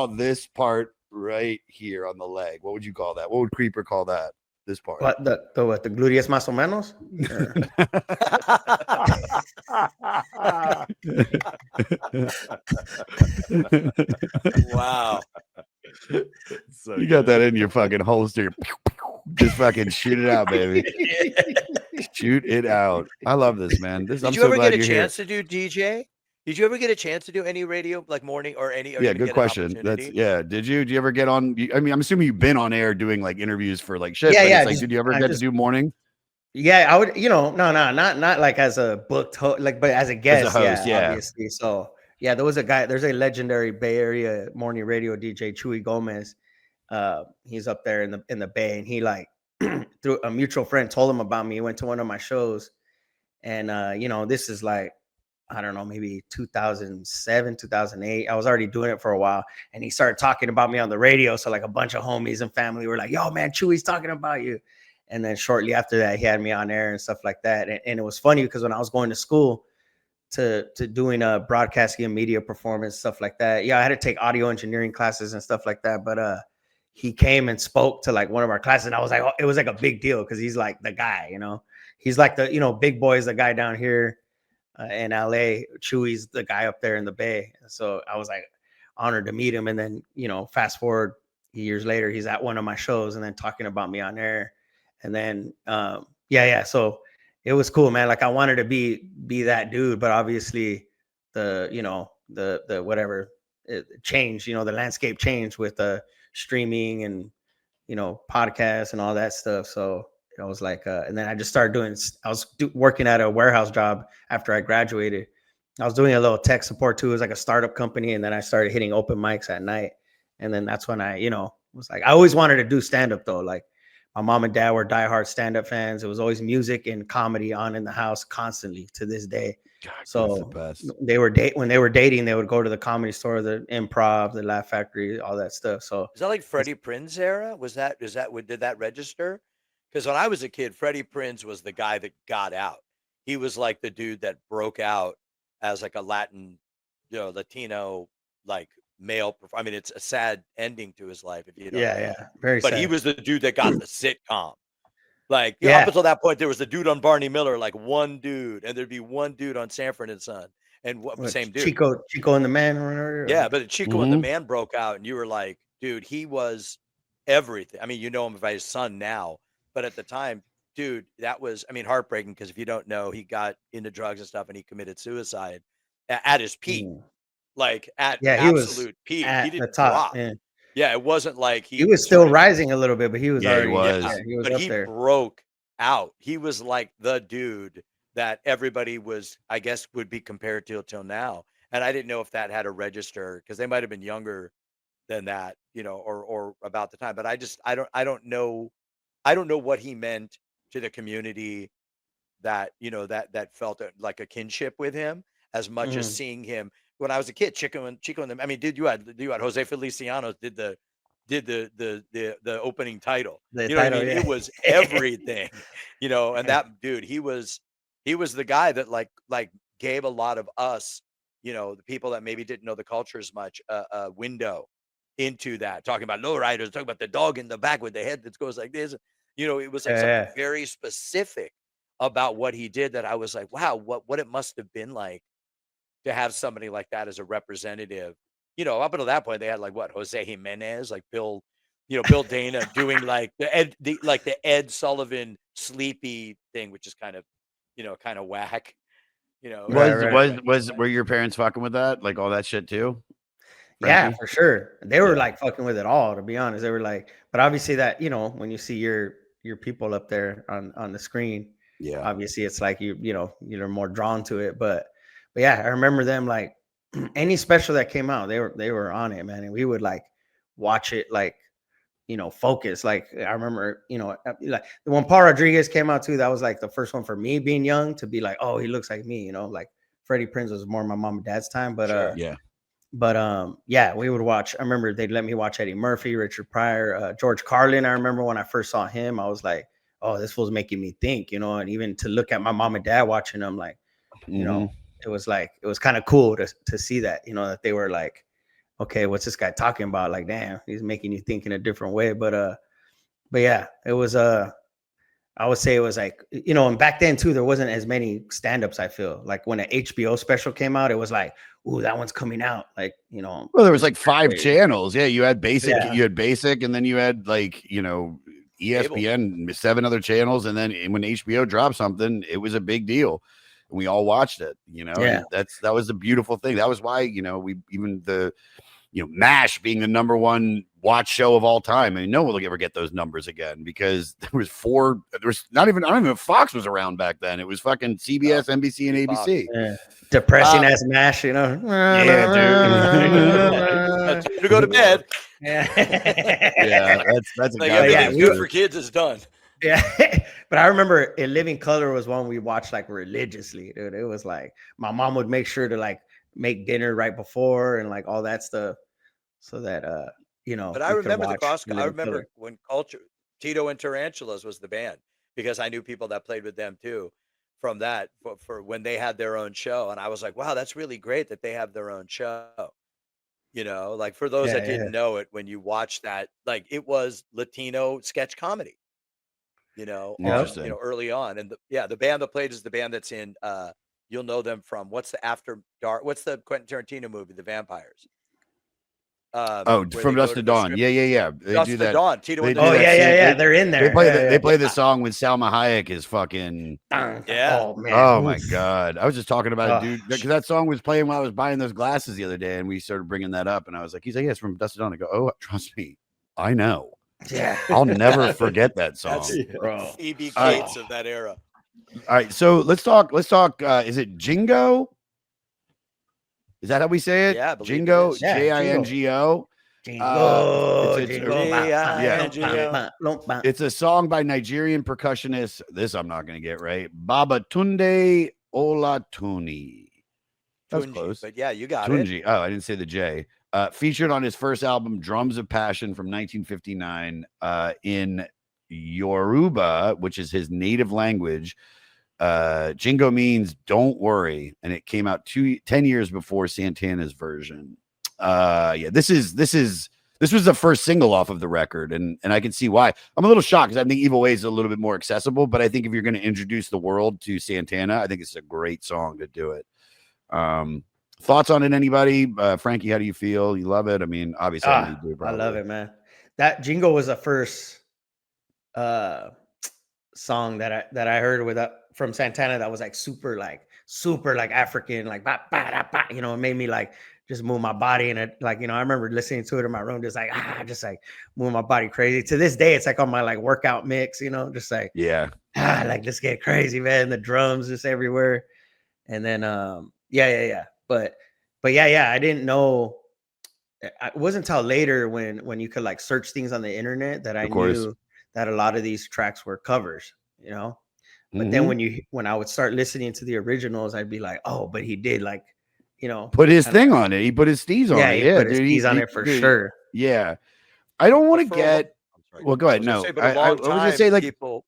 this part right here on the leg? What would you call that? What would Creeper call that? This part. What the gluteus más o menos? Wow. So you got that in your fucking holster. Just fucking shoot it out, baby. Shoot it out. I love this, man. Did you ever get a chance to do DJ? Did you ever get a chance to do any radio, like morning or any? Or good question. That's Did you ever get on? I mean, I'm assuming you've been on air doing like interviews for like shit. Yeah. Like, did you ever get to do morning? Yeah, I would. You know, not like as a booked host, but as a guest. As a host, obviously. So yeah, there was a guy. There's a legendary Bay Area morning radio DJ, Chuy Gomez. He's up there in the Bay, and he like through a mutual friend told him about me. He went to one of my shows, and you know, this is like, I don't know, maybe 2007, 2008. I was already doing it for a while, and he started talking about me on the radio. So like a bunch of homies and family were like, "Yo, man, Chewy's talking about you." And then shortly after that, he had me on air and stuff like that. And it was funny because when I was going to school to doing a broadcasting and media performance, stuff like that. Yeah, I had to take audio engineering classes and stuff like that. But he came and spoke to like one of our classes, and I was like, oh, it was like a big deal because he's like the guy, you know. He's like the, you know, Big Boy is the guy down here in LA. Chewy's the guy up there in the Bay. So I was like honored to meet him. And then, you know, fast forward years later, he's at one of my shows and then talking about me on air. And then, so it was cool, man. Like I wanted to be that dude, but obviously the, you know, the whatever it changed, you know, the landscape changed with the streaming and, you know, podcasts and all that stuff. So I was like, and then I just started doing, working at a warehouse job after I graduated. I was doing a little tech support too. It was like a startup company. And then I started hitting open mics at night. And then that's when I, you know, was like, I always wanted to do stand-up though. Like my mom and dad were diehard stand-up fans. It was always music and comedy on in the house constantly to this day. God, so they were when they were dating, they would go to the Comedy Store, the Improv, the Laugh Factory, all that stuff. So is that like Freddie Prinze era? Did that register? Because when I was a kid, Freddie Prinze was the guy that got out. He was like the dude that broke out as like a Latin, you know, Latino, like male. I mean, it's a sad ending to his life. If you know, very. But sad. He was the dude that got the sitcom. Like up until that point, there was the dude on Barney Miller, like one dude, and there'd be one dude on Sanford and Son, and same dude, Chico and the Man, or yeah. But Chico and the Man broke out, and you were like, dude, he was everything. I mean, you know him by his son now, but at the time, dude, that was, I mean, heartbreaking because if you don't know, he got into drugs and stuff, and he committed suicide at his peak, like at absolute peak. He didn't drop. Yeah, it wasn't like he was still rising a little bit, but he was already. He was up there. Broke out. He was like the dude that everybody was, I guess, would be compared to till now. And I didn't know if that had a register because they might have been younger than that, you know, or about the time. But I don't know what he meant to the community that, you know, that felt like a kinship with him as much as seeing him. When I was a kid, Chico and them. I mean, you had Jose Feliciano did the opening title. You know what I mean? It was everything, you know. And that dude, he was the guy that like gave a lot of us, you know, the people that maybe didn't know the culture as much, a window into that. Talking about lowriders, talking about the dog in the back with the head that goes like this. You know, it was like something very specific about what he did that I was like, wow, what it must have been like to have somebody like that as a representative. You know, up until that point, they had like Jose Jimenez, like Bill Dana doing like the Ed Sullivan sleepy thing, which is kind of, you know, kind of whack. You know, were your parents fucking with that, like all that shit too? Frankie? Yeah, for sure. They were like fucking with it all, to be honest. They were like, but obviously that, you know, when you see your people up there on the screen, Yeah. obviously it's like you're more drawn to it. But yeah, I remember them like any special that came out, they were on it, man, and we would like watch it like focus. Like I remember, like when Paul Rodriguez came out too, that was like the first one for me being young to be like, oh, he looks like me, like Freddie Prinze was more my mom and dad's time, but Sure. Yeah. but yeah, we would watch. I remember they'd let me watch Eddie Murphy, Richard Pryor, George Carlin. I remember when I first saw him, I was like, oh, this fool's making me think, and even to look at my mom and dad watching them, like, it was kind of cool to see that, that they were like, okay, what's this guy talking about? Like, damn, he's making you think in a different way. But yeah, it was I would say it was like, and back then too, there wasn't as many stand-ups. I feel like when an HBO special came out, it was like, ooh, that one's coming out. Like, Well, there was like 5 channels. Yeah, you had basic, and then you had like, ESPN, 7 other channels, and then when HBO dropped something, it was a big deal. And we all watched it, Yeah. and that was the beautiful thing. That was why, we even MASH being the number 1 watch show of all time. I mean, no one will ever get those numbers again because there was not even, I don't even know if Fox was around back then. It was fucking CBS, NBC, and ABC. Yeah. Depressing as MASH, Yeah, Time to go to bed. Yeah, that's a Like goddamn everything's good for kids is done. Yeah, but I remember In Living Color was one we watched like religiously, dude. It was like my mom would make sure to like make dinner right before and like all that stuff, so that But I remember the cross. In I Living remember Color. when Tito and Tarantulas was the band because I knew people that played with them too from that for when they had their own show, and I was like, wow, that's really great that they have their own show. Like for those that didn't know it, when you watch that, like it was Latino sketch comedy. Interesting. Early on, and the band that played is the band that's in. You'll know them from what's the After Dark? What's the Quentin Tarantino movie, The Vampires? From Dusk to Dawn. Yeah. They Dusk do to that. Dawn. Tito and Yeah. They're in there. They play the song when Salma Hayek is fucking. Yeah. Oh man. Oh my god. I was just talking about it, dude, because that song was playing while I was buying those glasses the other day, and we started bringing that up, and I was like, he's like, yes, from Dusk to Dawn. I go, oh, trust me, I know. Yeah. I'll never forget that song. That's Bro. Phoebe Cates of that era. All right, so let's talk. Is it Jingo? Is that how we say it? Yeah, I believe it Jingo. is. Jingo. It's a song by Nigerian percussionist. This I'm not going to get right. Babatunde Olatuni. That's close. But yeah, you got Tunji. it. Oh, I didn't say the J. Featured on his first album, Drums of Passion from 1959 in Yoruba, which is his native language. Jingo means don't worry, and it came out 10 years before Santana's version. This was the first single off of the record, and I can see why. I'm a little shocked because I think Evil Ways is a little bit more accessible, but I think if you're going to introduce the world to Santana, I think it's a great song to do it. Thoughts on it, anybody? Frankie, how do you feel? You love it? I mean, obviously, I love it, man. That Jingo was the first song that I heard from Santana that was like super African, like bah, bah, bah, bah, it made me like just move my body, and it like I remember listening to it in my room, just like moving my body crazy. To this day, it's like on my like workout mix, just like like let's get crazy, man. The drums just everywhere, and then but I didn't know. It wasn't until later when you could like search things on the internet that I knew that a lot of these tracks were covers, But then when I would start listening to the originals, I'd be like, oh, but he did like, put his thing on it. He put his steez on it. Yeah, he put his steez on it for sure. Yeah. I don't want to get. Well, go ahead. No, I was going to say like. What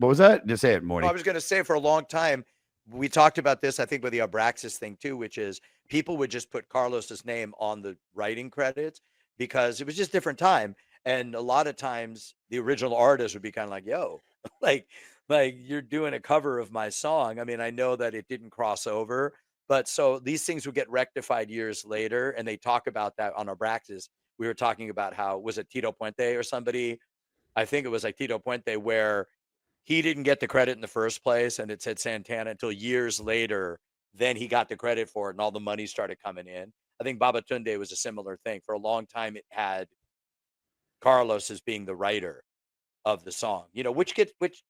was that? Just say it, Morty. I was going to say for a long time, we talked about this, I think, with the Abraxas thing too, which is people would just put Carlos's name on the writing credits because it was just different time. And a lot of times the original artist would be kind of like, yo, like you're doing a cover of my song. I mean, I know that it didn't cross over, but so these things would get rectified years later. And they talk about that on Abraxas. We were talking about how, was it Tito Puente or somebody? I think it was like Tito Puente, where he didn't get the credit in the first place, and it said Santana until years later. Then he got the credit for it, and all the money started coming in. I think Babatunde was a similar thing. For a long time, it had Carlos as being the writer of the song, you know, which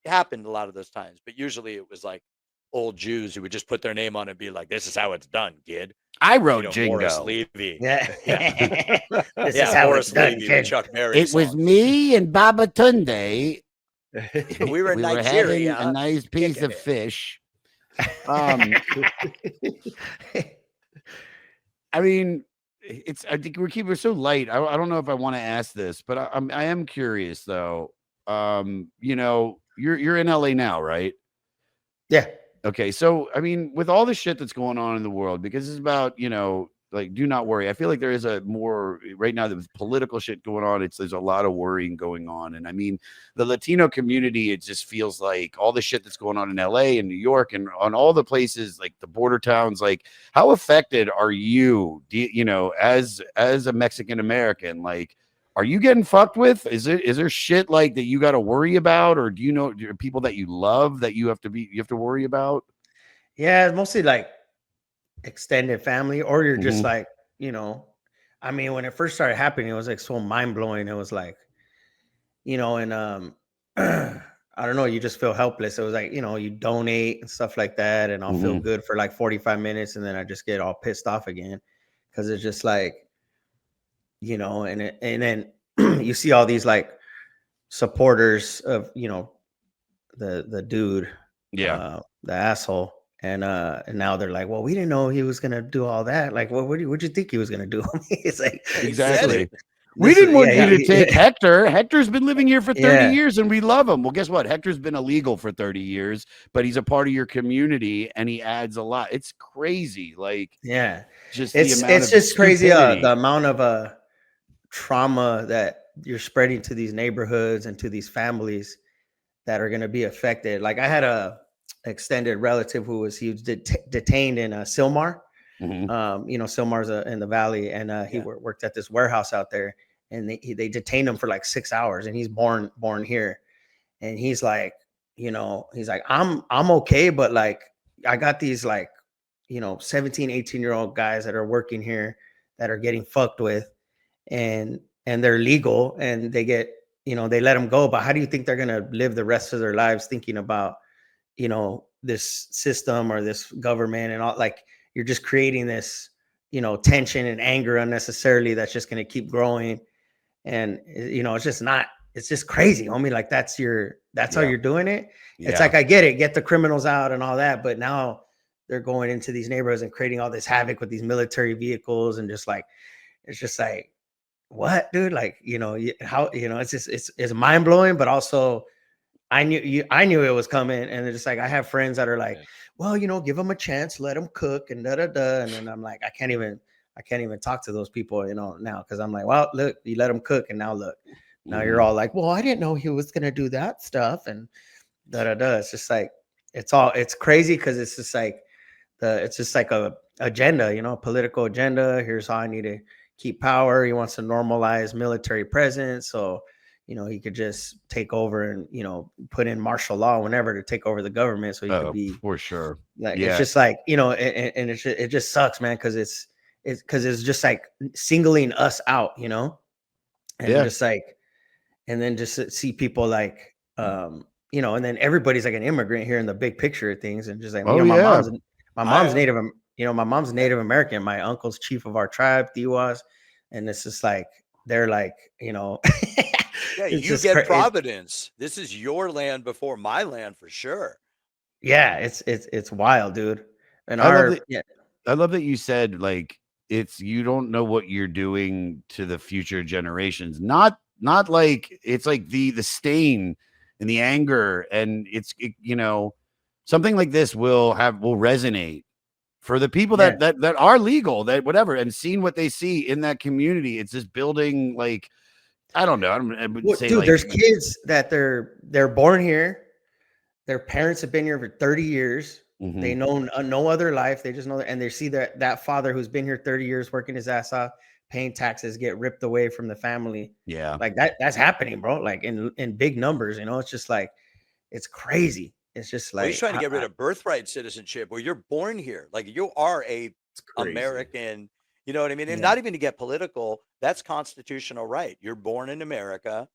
happened a lot of those times, but usually it was like old Jews who would just put their name on it and be like, "This is how it's done, kid." I wrote Morris Jingo. Levy. Yeah. This is Yeah, how Morris it's done, Levy, the kid. Chuck Berry It was song. me and Baba Tunde. We were in having Nigeria. a nice piece kicking of it. fish. I mean, I think we're so light. I don't know if I want to ask this, but I am curious though. You know, you're in LA now, right? Yeah. Okay, so I mean, with all the shit that's going on in the world, because it's about, you know, like, do not worry. I feel like there is a more right now with political shit going on. There's a lot of worrying going on, and I mean, the Latino community. It just feels like all the shit that's going on in LA and New York and on all the places, like the border towns. Like, how affected are you? You know, as a Mexican American, like, are you getting fucked with? Is there shit like that you got to worry about, or do you know people that you love that you have to worry about? Yeah, it's mostly like extended family, or you're just Mhm. like, you know, I mean, when it first started happening, it was like so mind blowing. It was like, you know, and I don't know, you just feel helpless. It was like, you know, you donate and stuff like that, and I'll feel Mhm. good for like 45 minutes, and then I just get all pissed off again because it's just like, you know, and then you see all these like supporters of, you know, the dude, Yeah. the asshole. And now they're like, well, we didn't know he was gonna do all that. Like, what'd you think he was gonna do? It's like, He said Exactly. it. We this didn't is- want yeah, you to take Hector. Hector's been living here for 30 yeah, years and we love him. Well, guess what? Hector's been illegal for 30 years, but he's a part of your community and he adds a lot. It's crazy. Like, yeah. just the amount It's of just crazy. The stupidity. amount of trauma that you're spreading to these neighborhoods and to these families that are gonna be affected. Like I had a extended relative who was detained in Silmar. Mhm. You know, Silmar's in the valley, and he worked at this warehouse out there, and they detained him for like 6 hours, and he's born here, and he's like, you know, he's like, I'm okay, but like I got these like, you know, 17, 18-year-old guys that are working here that are getting fucked with, and they're legal, and they get, you know, they let them go, but how do you think they're gonna live the rest of their lives thinking about, you know, this system or this government and all? Like, you're just creating this, you know, tension and anger unnecessarily that's just going to keep growing. And you know, it's just crazy, homie. Like that's how Yeah. you're doing it. It's Yeah. like, I get it, get the criminals out and all that, but now they're going into these neighborhoods and creating all this havoc with these military vehicles, and just like, it's just like, what, dude? Like, you know, how, you know, it's just, it's mind blowing, but also I knew it was coming, and it's just like, I have friends that are like, well, you know, give them a chance, let them cook, and da da da. And then I'm like, I can't even talk to those people, you know, now, because I'm like, well, look, you let them cook, and now look, now you're all like, well, I didn't know he was gonna do that stuff, and da da da. It's just like, it's crazy because it's just like it's just like a agenda, you know, a political agenda. Here's how I need to keep power. He wants to normalize military presence, so you know, he could just take over and, you know, put in martial law whenever to take over the government, so he could be for sure. like, it's Yeah. just like, you know, and it just sucks, man, because it's just like singling us out, you know, and Yeah. just like, and then just see people like, you know, and then everybody's like an immigrant here in the big picture of things, and just like, you Oh know, yeah. my mom's Native, you know, my mom's Native American, my uncle's chief of our tribe, Tiwas, and it's just like, they're like, you know, Yeah, it's you just get Providence. This is your land before my land for sure. yeah, it's wild, dude. And I love our that. yeah, I love that you said, like, it's, you don't know what you're doing to the future generations. Not like it's like the stain and the anger, and you know, something like this will resonate for the people yeah, that are legal, that whatever, and seeing what they see in that community. It's just building, like, I don't know. I would well, say, dude, like, there's kids that they're born here. Their parents have been here for 30 years. They mhm. know no other life. They just know that, and they see that father who's been here 30 years working his ass off, paying taxes, get ripped away from the family. Yeah. Like that's happening, bro. Like in big numbers, you know. It's just like, it's crazy. It's just Well, he's like, trying to get rid of birthright citizenship where you're born here. Like you are a It's crazy. American, you know what I mean? And Yeah. not even to get political, that's constitutional right. You're born in America.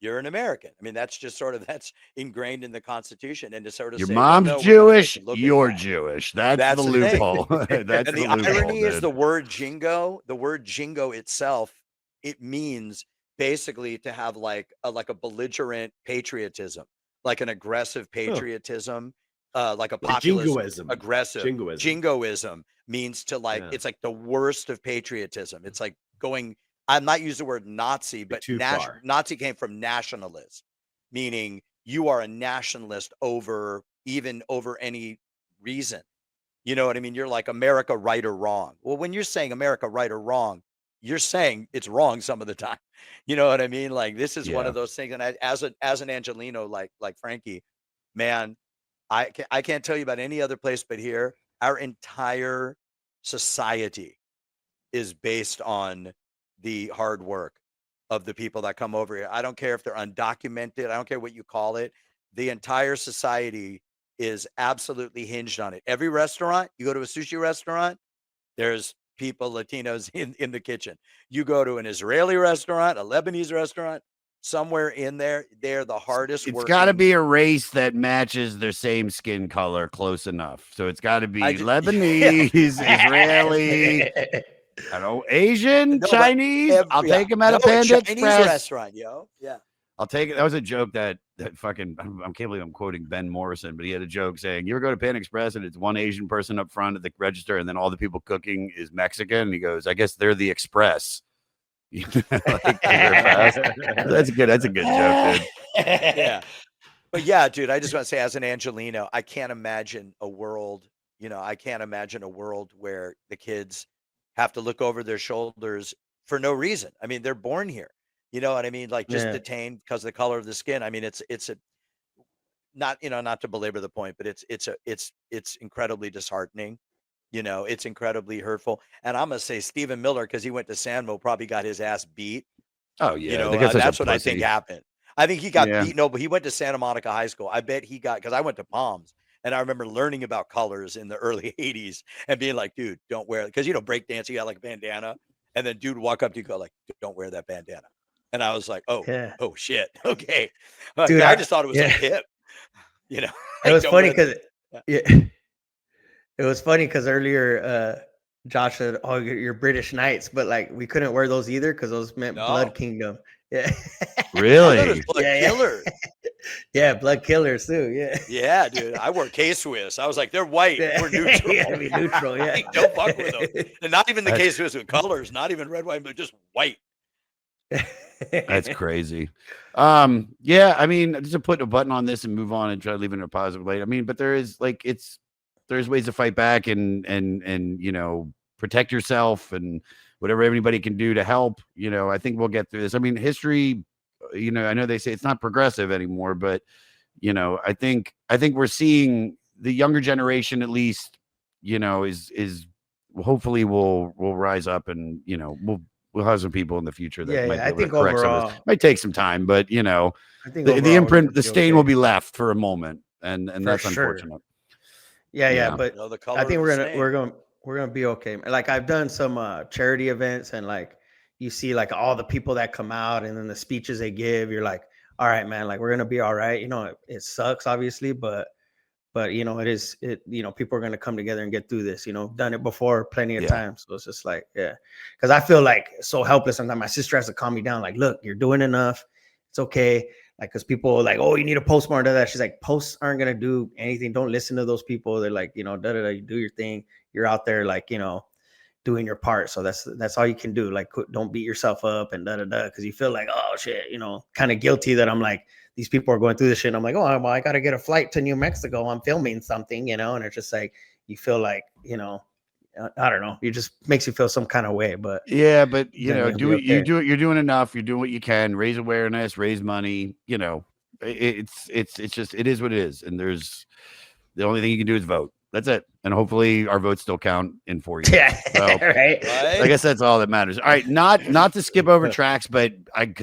you're an American. I mean, that's just sort of that's ingrained in the Constitution. And to sort of Your say, well, mom's no, we're gonna Jewish, take a look at you're that. Jewish. That's That's the the thing. loophole. That's And the the loophole, irony is dude. the word jingo itself, it means basically to have like a belligerent patriotism, like an aggressive patriotism, like a populist jingoism. aggressive jingoism means to like, Yeah. it's like the worst of patriotism. It's like going, I'm not using the word Nazi, but too far. Nazi came from nationalist, meaning you are a nationalist over any reason. You know what I mean? You're like America right or wrong. Well, when you're saying America right or wrong, you're saying it's wrong some of the time. You know what I mean? Like this is one of those things. And as an Angelino, like Frankie, man, I can't tell you about any other place but here. Our entire society is based on the hard work of the people that come over here. I don't care if they're undocumented. I don't care what you call it. The entire society is absolutely hinged on it. Every restaurant, you go to a sushi restaurant, there's people, Latinos in the kitchen. You go to an Israeli restaurant, a Lebanese restaurant, somewhere in there, they're the hardest It's working. got to be a race that matches their same skin color close enough. So it's got to be Lebanese, Israeli, I don't know, Asian, Chinese. I'll take them at a Panda Chinese Express restaurant, yo. Yeah. I'll take it. That was a joke that fucking, I can't believe I'm quoting Ben Morrison, but he had a joke saying, you ever go to Panda Express and it's one Asian person up front at the register and then all the people cooking is Mexican? And he goes, I guess they're the Express. Like, that's a good joke, dude. Yeah. But yeah, dude, I just want to say, as an Angelino, I can't imagine a world, where the kids have to look over their shoulders for no reason. I mean, they're born here. You know what I mean? Like just detained because of the color of the skin. I mean, it's a not to belabor the point, but it's incredibly disheartening. It's incredibly hurtful. And I'm gonna say Stephen Miller, because he went to Sandmo, probably got his ass beat. Oh yeah, that's what I think happened. I think he got beat. No, but he went to Santa Monica High School. I bet he got, because I went to Palms. And I remember learning about colors in the early 80s and being like, dude, don't wear it. Because, breakdance, you got like a bandana. And then dude walk up to you, go like, don't wear that bandana. And I was like, oh shit. Okay. Dude, I just thought it was like hip. It was funny because it was funny because earlier Josh said, oh, you're British Knights, but like we couldn't wear those either because those meant Blood Kingdom. Yeah. Really? Blood Killers. Yeah, Blood Killers too. Yeah. Yeah, dude. I wore K-Swiss. I was like, they're white. We're neutral. Neutral, yeah. Don't fuck with them. And not even the K-Swiss with colors, not even red, white, but just white. That's crazy. Yeah, I mean, just to put a button on this and move on and try to leave it in a positive light. I mean, but there is like there's ways to fight back and protect yourself and whatever anybody can do to help. I think we'll get through this. I mean, history, I know they say it's not progressive anymore, but I think we're seeing the younger generation at least, is hopefully will rise up and we'll have some people in the future that might be able to correct some of this. Might take some time, but I think the imprint, the stain will be left for a moment, and that's unfortunate. Yeah, but I think we're gonna be okay. Like I've done some charity events, and like you see like all the people that come out, and then the speeches they give. You're like, all right, man, like we're gonna be all right. It sucks, obviously, but people are gonna come together and get through this. Done it before plenty of times, so it's just like because I feel like so helpless sometimes. My sister has to calm me down. Like, look, you're doing enough. It's okay. Like, because people are like, oh, you need a post more, that. She's like, posts aren't gonna do anything. Don't listen to those people. They're like, you do your thing. You're out there, like, doing your part. So that's all you can do. Like, don't beat yourself up and because you feel like, oh shit, kind of guilty that I'm like, these people are going through this shit. And I'm like, oh, well, I got to get a flight to New Mexico. I'm filming something, and it's just like you feel like, I don't know. It just makes you feel some kind of way. But yeah, but you're doing enough. You're doing what you can. Raise awareness, raise money. It's just, it is what it is. And there's the only thing you can do is vote. That's it. And hopefully our votes still count in 4 years. Yeah, so, right. I guess that's all that matters. All right, not to skip over tracks, but I'm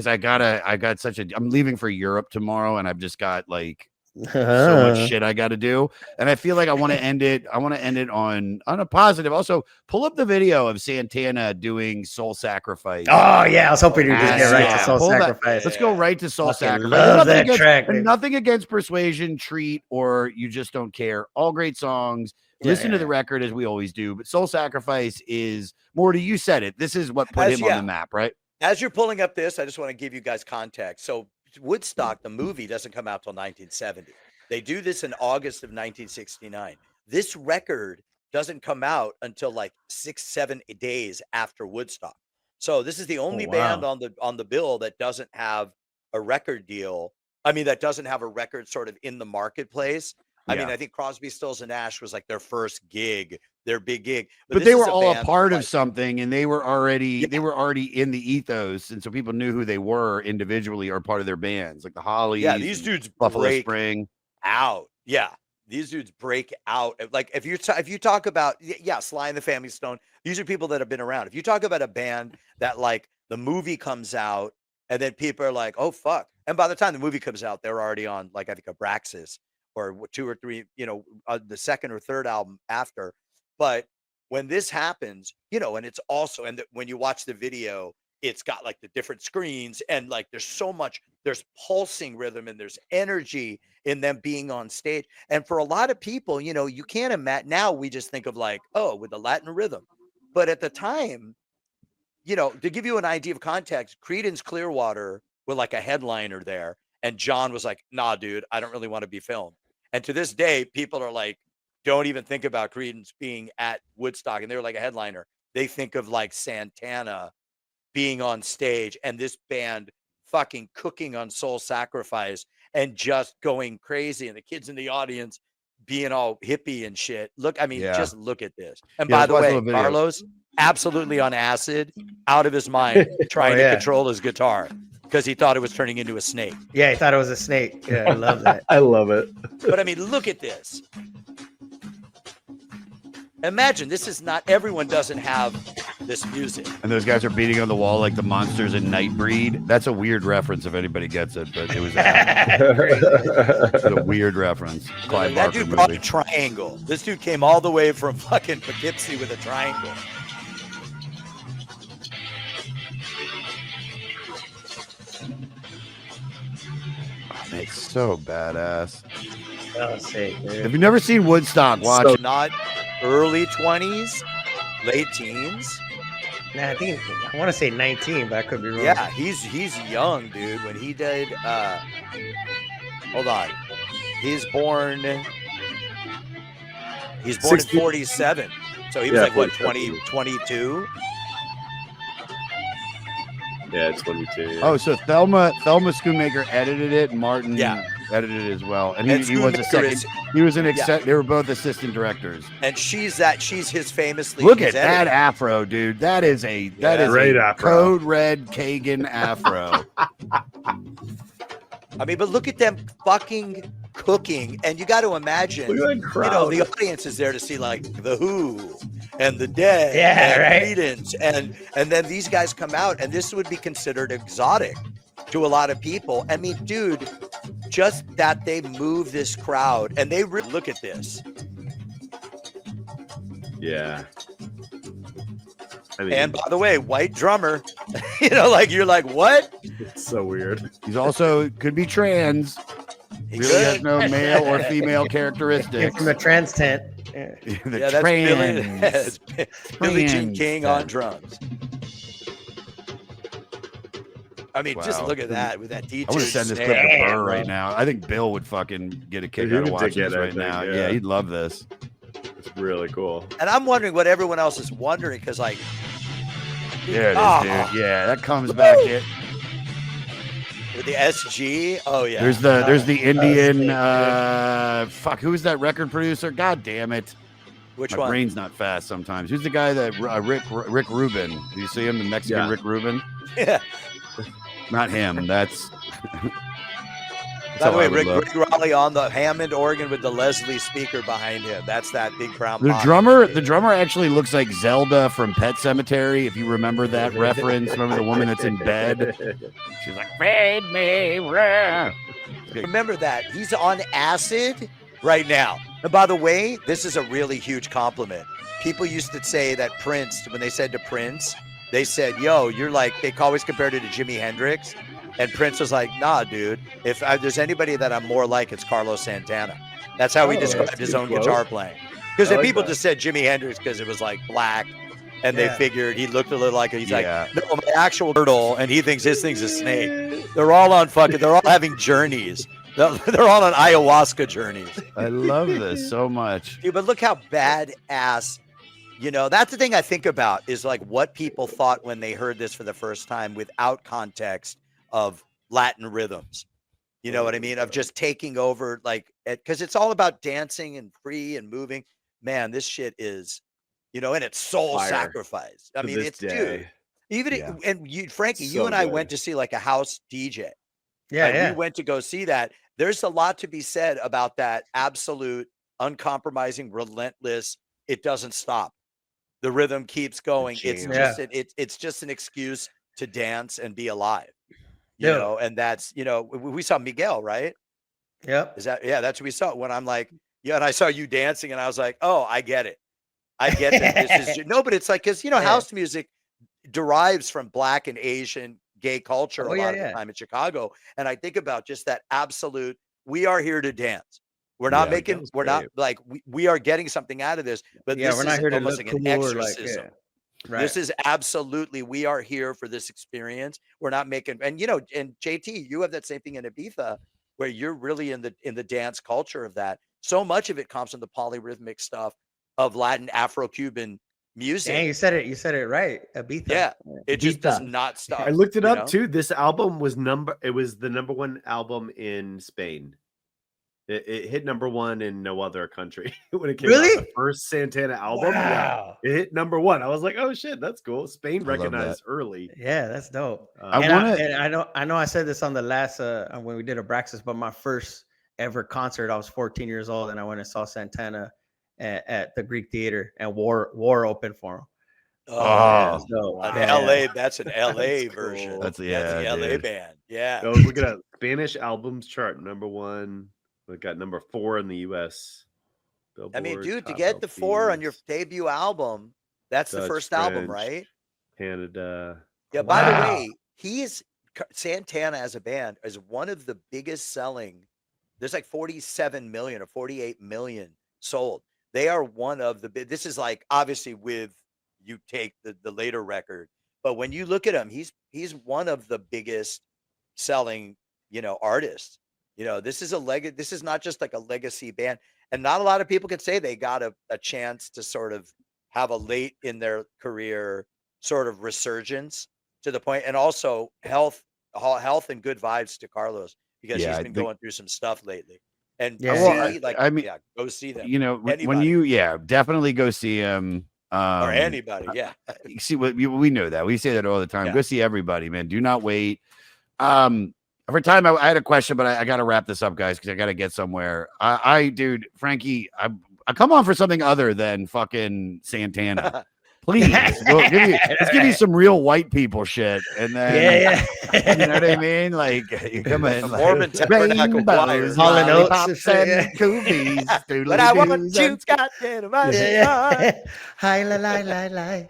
leaving for Europe tomorrow, and I've just got like so much shit I got to do, and I feel like I want to end it. I want to end it on a positive. Also, pull up the video of Santana doing Soul Sacrifice. Oh yeah, I was hoping you'd just get right to Soul Pull that- Sacrifice. Let's go right to Soul Fucking Sacrifice. love that track, and dude. nothing against Persuasion, Treat, or You Just Don't Care. All great songs. Listen to the record as we always do, but Soul Sacrifice is Morty. You said it. This is what put him on the map, right? As you're pulling up this, I just want to give you guys context. So Woodstock, the movie, doesn't come out till 1970. They do this in August of 1969. This record doesn't come out until like 6-7 days after Woodstock. So this is the only band on the bill that doesn't have a record deal. I mean, that doesn't have a record sort of in the marketplace. I mean, I think Crosby, Stills, and Nash was like their first gig, their big gig. But they were all a part of something, and they were already in the ethos, and so people knew who they were individually or part of their bands, like the Hollies. Yeah, these dudes Buffalo break Spring out. Yeah, these dudes break out. Like if you talk about Sly and the Family Stone, these are people that have been around. If you talk about a band that like the movie comes out, and then people are like, oh fuck, and by the time the movie comes out, they're already on like I think Abraxas or 2 or 3, the second or third album after. But when this happens, and it's also, when you watch the video, it's got like the different screens and like there's pulsing rhythm and there's energy in them being on stage. And for a lot of people, you can't imagine. Now we just think of like, oh, with the Latin rhythm. But at the time, to give you an idea of context, Creedence Clearwater were like a headliner there. And John was like, nah, dude, I don't really want to be filmed. And to this day, people are like, don't even think about Creedence being at Woodstock. And they were like a headliner. They think of like Santana being on stage and this band fucking cooking on Soul Sacrifice and just going crazy. And the kids in the audience being all hippie and shit. Just look at this. And by the way, Carlos, absolutely on acid, out of his mind, trying to control his guitar. Because he thought it was turning into a snake. Yeah, he thought it was a snake. Yeah, I love that. I love it. But I mean, look at this. Imagine everyone doesn't have this music. and those guys are beating on the wall like the monsters in Nightbreed. That's a weird reference if anybody gets it, but it was it's a weird reference. Clive That Barker dude brought a movie. triangle. This dude came all the way from fucking Poughkeepsie with a triangle. It's so badass. Oh, sick, dude. If you've never seen Woodstock, watch So it. not early 20s, late teens. Nah, I think I want to say 19, but I could be wrong. Yeah, he's young, dude. When he did, hold on, he's born in 47, so he was like what 20, 22. Yeah, it's 22. Yeah. Oh, so Thelma Schoonmaker edited it, and Martin edited it as well. And he was a Schoonmaker second. He was an They were both assistant directors. And she's his famously. Look at that afro, dude. That is a Great afro. code red Kagan afro. I mean, but look at them fucking cooking, and you got to imagine, Look at that crowd. the audience is there to see like the Who and the Dead, Yeah, right. Creedence, and then these guys come out, and this would be considered exotic to a lot of people. I mean, dude, just that they move this crowd, and they look at this. Yeah. I mean, And by the way, white drummer, you're like, what? it's so weird. He's also could be trans. He Really has could. no male or female Came characteristics. from the trans tent. Yeah. The Yeah, that's trans. Billie Jean Trans King on drums. I mean, just Wow. look at that with that DJ. I want to send this clip to Burr right now. I think Bill would fucking get a kick He out of would watching dig this it, I right think, now. yeah. Yeah, he'd love this. It's really cool. And I'm wondering what everyone else is wondering because, like, There it is, Ah. dude. Yeah, that comes back in. with the SG, oh yeah. There's the Indian fuck, who's that record producer? God damn it. Which My one? brain's not fast sometimes. Who's the guy that Rick Rubin? Do you see him, the Mexican Yeah. Rick Rubin? Yeah. Not him. That's By the way, how I would Rick look. Raleigh on the Hammond organ with the Leslie speaker behind him. That's that big brown The box. drummer actually looks like Zelda from Pet Cemetery. If you remember that reference, remember the woman that's in bed? She's like, "Feed me, rah." Remember that he's on acid right now. And by the way, this is a really huge compliment. People used to say that Prince, when they said to Prince, they said, yo, you're like, they always compared it to Jimi Hendrix. And Prince was like, nah, dude, if there's anybody that I'm more like, it's Carlos Santana. That's how he described his own guitar playing. Because people just said Jimi Hendrix because it was like black. And they figured he looked a little like, he's like, no, my actual turtle. And he thinks his thing's a snake. They're all having journeys. They're all on ayahuasca journeys. I love this so much. Dude, but look how badass, that's the thing I think about is like what people thought when they heard this for the first time without context of Latin rhythms. You know what I mean? Of just taking over, like, because it's all about dancing and free and moving. Man, this shit is, and it's soul sacrifice. I mean, it's dude. Even and you, Frankie, you and I went to see like a house DJ. We went to go see that. There's a lot to be said about that absolute, uncompromising, relentless. It doesn't stop. The rhythm keeps going. It's just an excuse to dance and be alive. You know, and that's we saw Miguel, right? Yep. That's what we saw. When I'm like, and I saw you dancing, and I was like, oh, I get it. I get that this is but it's like because house music derives from Black and Asian gay culture a lot of the time in Chicago, and I think about just that absolute. We are here to dance. We're not we're not like we are getting something out of this, but this we're not is here to almost look like an cool exorcism. Right. This is absolutely, we are here for this experience. We're not making, and and JT, you have that same thing in Ibiza where you're really in the dance culture of that. So much of it comes from the polyrhythmic stuff of Latin Afro-Cuban music. And you said it right. Ibiza. Yeah. It just does not stop. I looked it up too. This album was it was the #1 album in Spain. It hit #1 in no other country when it came out. The first Santana album. Wow. Yeah, it hit #1. I was like, oh shit, that's cool. Spain recognized early. Yeah, that's dope. I know I said this on the last when we did Abraxas, but my first ever concert, I was 14 years old, and I went and saw Santana at the Greek Theater, and War opened for him. LA, that's an LA version. That's the LA band. Yeah. So look at that Spanish albums chart, #1. We got #4 in the US. Billboard, I mean, dude, to get the 4 on your debut album, that's the first album, right? Canada. Yeah, by the way, Santana as a band is one of the biggest selling. There's like 47 million or 48 million sold. They are one of the big. This is like obviously with you take the later record, but when you look at him, he's one of the biggest selling, artists. This is this is not just like a legacy band, and not a lot of people can say they got a chance to sort of have a late in their career sort of resurgence to the point, and also health and good vibes to Carlos because he's been going through some stuff lately. And go see them. When you definitely go see him. Or anybody, See what we know that we say that all the time. Go see everybody, man. Do not wait. For time, I had a question, but I got to wrap this up, guys, because I got to get somewhere. Dude, Frankie, I come on for something other than fucking Santana. Please, let's give you some real white people shit, and then you know what I mean. Like you come in, Mormon Tabernacle Choir, lollipops and cookies. But I want you, goddamn, hi, lie.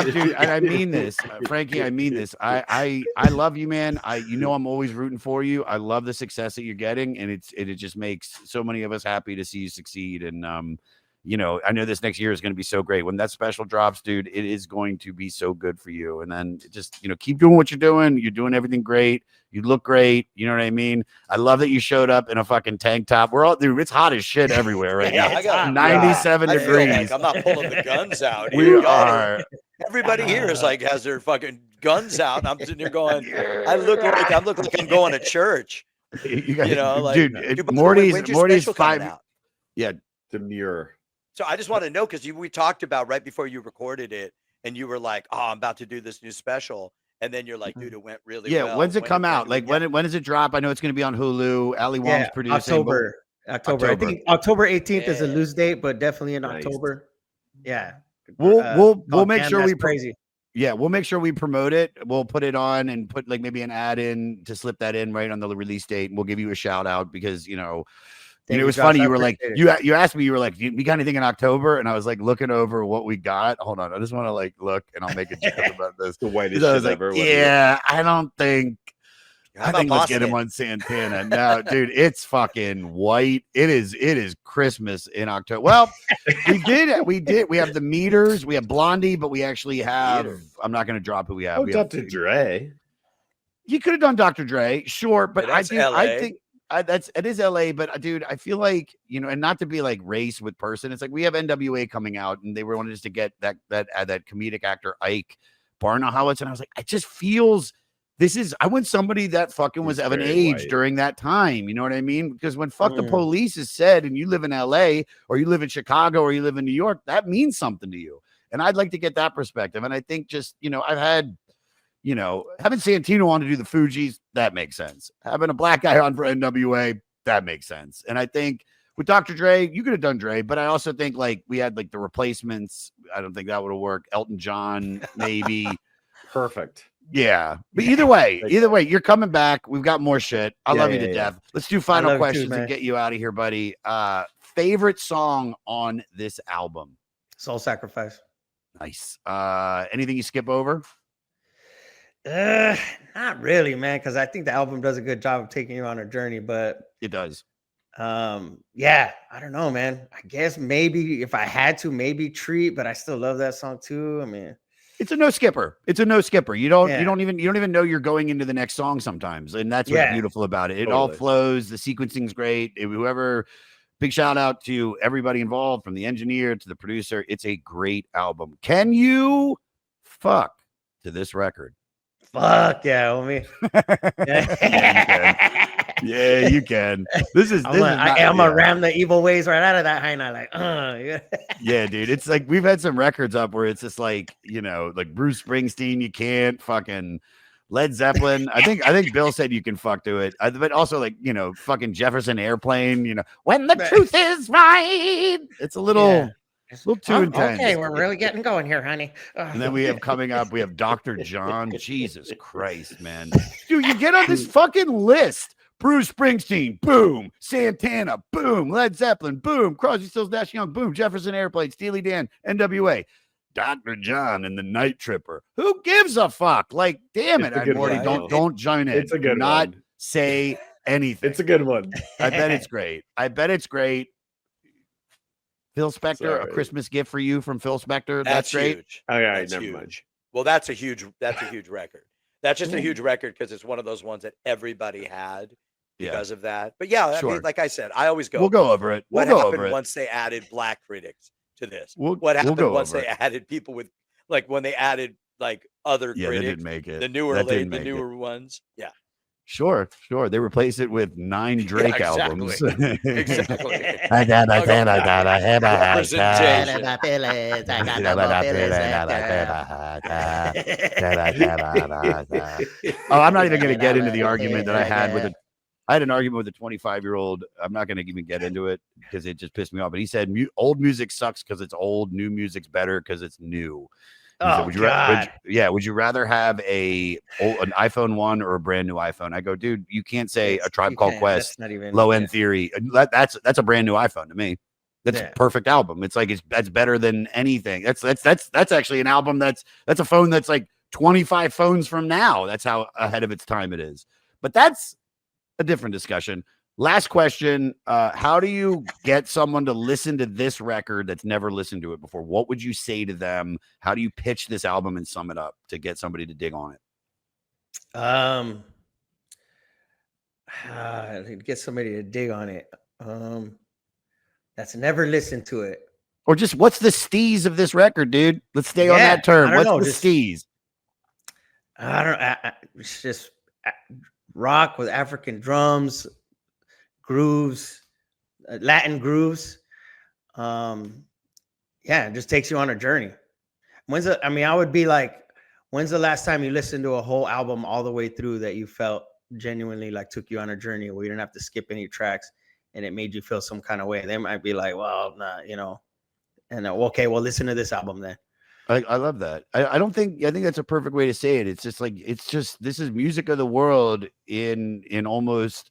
Dude, and I mean this, Frankie. I mean this. I love you, man. I'm always rooting for you. I love the success that you're getting, and it just makes so many of us happy to see you succeed. And I know this next year is going to be so great. When that special drops, dude, it is going to be so good for you. And then just, keep doing what you're doing. You're doing everything great. You look great. You know what I mean? I love that you showed up in a fucking tank top. It's hot as shit everywhere right now. I got 97 degrees. Like I'm not pulling the guns out. We are. Everybody here is like, has their fucking guns out. And I'm sitting here going, I look like I'm going to church. Dude, Morty's 5. Out? Yeah. Demure. So I just want to know, because we talked about right before you recorded it, and you were like, "Oh, I'm about to do this new special," and then you're like, "Dude, it went really well." When's it come out? Like when does it drop? I know it's going to be on Hulu. Ali Wong's producing. October. I think October 18th is a loose date, but definitely in October. Yeah. We'll make sure we crazy. Yeah, we'll make sure we promote it. We'll put it on and put like maybe an ad in to slip that in right on the release date. And we'll give you a shout out because it was Josh, funny. I You were like, appreciate it. you asked me, you were like, we got anything in October? And I was like looking over what we got. Hold on, I just want to like look, and I'll make a joke about this. The whitest 'Cause I shit was like, ever. yeah, I don't think. How I about think let's get him Boston? on Santana. No, dude, it's fucking white. It is Christmas in October. Well, we have the meters, we have Blondie, but we actually have. Meter. I'm not going to drop who we have. Oh, We have Dr. Dre. You could have done Dr. Dre, sure, but Yeah, that's I LA. think it is LA, but dude, I feel like and not to be like race with person. It's like we have NWA coming out, and they wanted us to get that comedic actor Ike Barnahowitz, and I was like, it just feels. I want somebody that fucking was He's of an very age white. during that time. You know what I mean? Because when fuck the police is said and you live in LA or you live in Chicago or you live in New York, that means something to you. And I'd like to get that perspective. And I think just, I've had, having Santino on to do the Fugees, that makes sense. Having a black guy on for NWA, that makes sense. And I think with Dr. Dre, you could have done Dre, but I also think like we had like the Replacements. I don't think that would have worked. Elton John, maybe. Perfect. Yeah, but either way, you're coming back. We've got more shit. I love you to death. Let's do final questions and get you out of here, buddy. Favorite song on this album? Soul Sacrifice. Nice. Anything you skip over? Not really, man, because I think the album does a good job of taking you on a journey, but it does. Yeah, I don't know, man. I guess maybe if I had to, maybe Treat, but I still love that song too. I mean, it's a no skipper. You don't even know you're going into the next song sometimes. And that's what's beautiful about it. It all flows. The sequencing's great. Big shout out to everybody involved, from the engineer to the producer. It's a great album. Can you fuck to this record? Fuck yeah, homie. Yeah, you can. I'm gonna ram the Evil Ways right out of that high note, like, yeah, dude. It's like we've had some records up where it's just like, like Bruce Springsteen, you can't. Fucking Led Zeppelin. I think Bill said you can fuck to it. But also like, fucking Jefferson Airplane, when the truth is right. It's a little too intense. Okay, we're really getting going here, honey. And then we have Dr. John. Jesus Christ, man. Dude, you get on this fucking list. Bruce Springsteen, boom. Santana, boom. Led Zeppelin, boom. Crosby, Stills, Nash Young, boom. Jefferson Airplane, Steely Dan, NWA. Dr. John and the Night Tripper. Who gives a fuck? Like, damn it, Morty, don't join in. It's a good one. Not say anything. It's a good one. I bet it's great. Phil Spector, a Christmas gift for you from Phil Spector. That's great. Huge. All right, that's never huge. mind. Well, that's a huge record. That's just a huge record because it's one of those ones that everybody had because of that. But yeah, I mean, like I said, I always go. We'll go over it. What happened once they added black critics to this? What happened once they added people with, like, when they added like other critics? They didn't make it. The newer ones. Yeah. Sure. They replaced it with 9 Drake albums. Exactly. I'm not even going to get into the argument that I had I had an argument with a 25-year-old. I'm not going to even get into it because it just pissed me off. But he said old music sucks because it's old. New music's better because it's new. Oh, would you rather have an iPhone 1 or a brand new iPhone? I go, dude, you can't say A Tribe Called Quest, Low End Theory. That's a brand new iPhone to me. That's a perfect album. It's like that's better than anything. That's actually an album that's a phone that's like 25 phones from now. That's how ahead of its time it is. But that's a different discussion. Last question. How do you get someone to listen to this record that's never listened to it before? What would you say to them? How do you pitch this album and sum it up to get somebody to dig on it? Get somebody to dig on it. That's never listened to it. Or just what's the steez of this record, dude? Let's stay on that term. What's the steez? I don't know. It's just rock with African drums, grooves, Latin grooves. It just takes you on a journey. I would be like, when's the last time you listened to a whole album all the way through that you felt genuinely like took you on a journey where you didn't have to skip any tracks and it made you feel some kind of way? They might be like, well, nah, and okay, well, listen to this album then. I love that. I think that's a perfect way to say it. It's just this is music of the world in almost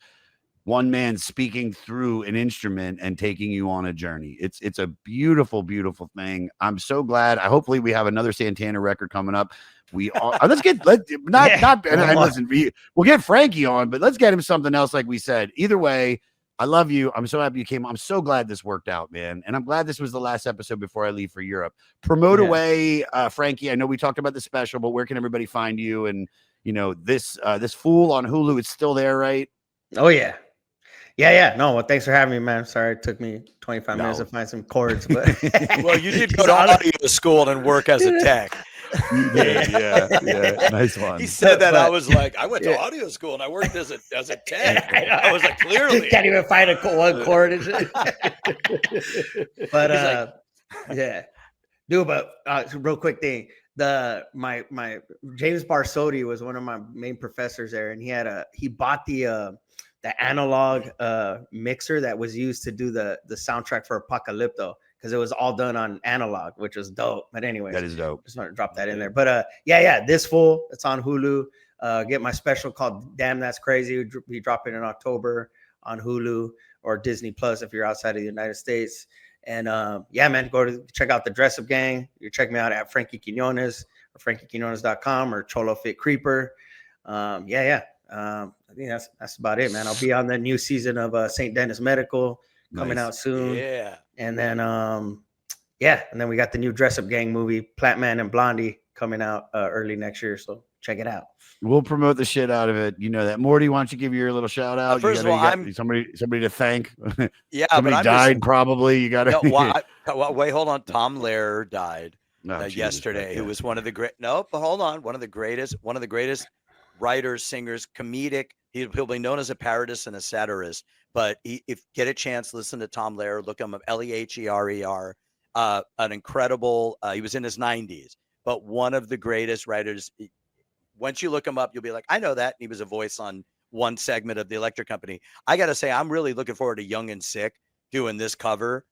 one man speaking through an instrument and taking you on a journey. It's a beautiful, beautiful thing. I'm so glad. Hopefully we have another Santana record coming up. We are let's listen, we'll get Frankie on, but let's get him something else, like we said. Either way, I love you. I'm so happy you came. I'm so glad this worked out, man. And I'm glad this was the last episode before I leave for Europe. Promote away, Frankie. I know we talked about the special, but where can everybody find you? And this Fool on Hulu, it's still there, right? Oh yeah. Yeah. No, well, thanks for having me, man. Sorry it took me 25 minutes to find some chords, but well, you did go to audio school and work as a tech. You did, yeah. Nice one. He said that. I was like, I went to audio school and I worked as a tech. I was like, clearly can't even find one chord. But yeah, dude. But real quick thing, my James Barsotti was one of my main professors there, and he bought the analog mixer that was used to do the soundtrack for Apocalypto, because it was all done on analog, which was dope. But anyway, that is dope. Just want to drop that in there. But this Fool, it's on Hulu. Get my special called Damn That's Crazy. We drop it in October on Hulu or Disney Plus if you're outside of the United States. And man, check out the Dress Up Gang. You check me out at Frankie Quinones or frankiequinones.com or Cholo Fit Creeper. I think that's about it, man. I'll be on the new season of St. Dennis Medical coming out soon. Yeah. And then and then we got the new Dress Up Gang movie, Plant Man and Blondie, coming out early next year. So check it out. We'll promote the shit out of it. You know that. Morty, why don't you give your little shout out? First of all, I'm somebody to thank. Yeah, somebody but died probably. You got to. No, wait, hold on. Tom Lehrer died yesterday. Who was one of the great? No, but hold on. One of the greatest writers, singers, comedic. He'll be known as a parodist and a satirist. But if get a chance, listen to Tom Lehrer. Look him up. Leherer. An incredible. He was in his 90s, but one of the greatest writers. Once you look him up, you'll be like, I know that. And he was a voice on one segment of the Electric Company. I got to say, I'm really looking forward to Young and Sick doing this cover,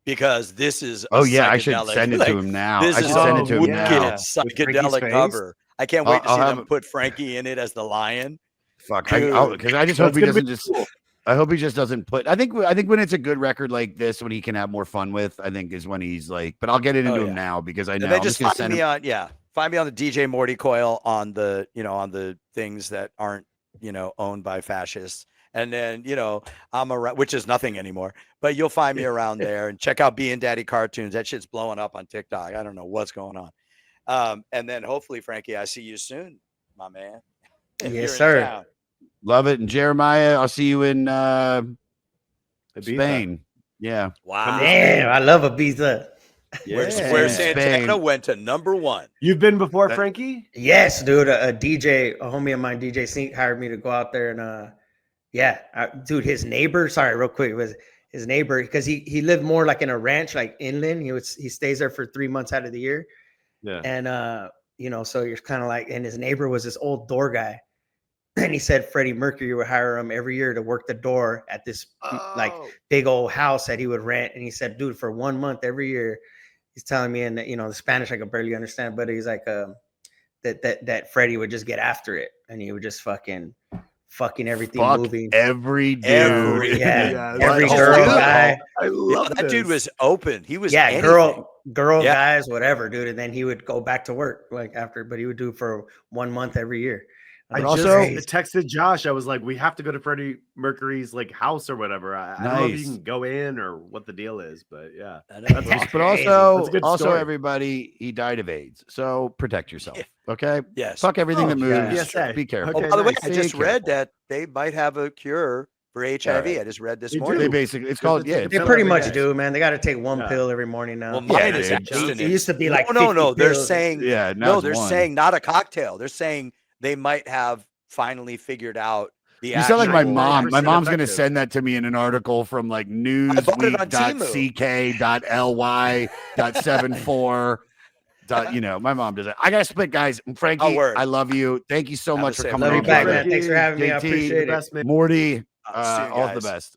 because this is. I should send it to him now. I should send it to him now. Psychedelic cover. I can't wait to see them put Frankie in it as the lion. Fuck, because I just hope he doesn't just. I hope he just doesn't put. I think when it's a good record like this, when he can have more fun with, I think is when he's like. But I'll get it into him now, because I know. Then just find me on Find me on the DJ Morty Coil on the on the things that aren't owned by fascists. And then, I'm around, which is nothing anymore, but you'll find me around there, and check out Being Daddy Cartoons. That shit's blowing up on TikTok. I don't know what's going on. And then hopefully, Frankie, I see you soon, my man. Yes, sir. Love it. And Jeremiah, I'll see you in Spain. Yeah. Wow. Damn, I love Ibiza. Where Santana went to #1. You've been before, Frankie? Yes, dude. A homie of mine, DJ Sink, hired me to go out there, and dude, his neighbor. Sorry, real quick, was his neighbor, because he lived more like in a ranch, like inland. He stays there for 3 months out of the year. Yeah, and so you're kind of like, and his neighbor was this old door guy. And he said Freddie Mercury would hire him every year to work the door at this like big old house that he would rent. And he said, dude, for 1 month every year, he's telling me in the Spanish I could barely understand, but he's like that Freddie would just get after it, and he would just fucking everything moving. Every dude. Every girl guy. I love that dude was open. He was girl guys, whatever, dude. And then he would go back to work after, but he would do it for 1 month every year. I just texted Josh. I was like, we have to go to Freddie Mercury's house or whatever. I don't know if you can go in or what the deal is, but yeah. But also everybody, he died of AIDS. So protect yourself. Okay. Yes. Fuck everything that moves. Yes. Be careful. Okay, by the way, I just read that they might have a cure for HIV. Right. I just read this morning. They basically, it's called, they pretty much do, man. They got to take one pill every morning now. Well, mine is it used to be like no. They're saying saying not a cocktail. They're saying they might have finally figured out the. You sound like my mom. My mom's going to send that to me in an article from newsweek.ck.ly.74. My mom does it. I got to split, guys. Frankie, I love you. Thank you so much for coming on. Love you back, man. Thanks for having me. I appreciate it. Morty, all the best.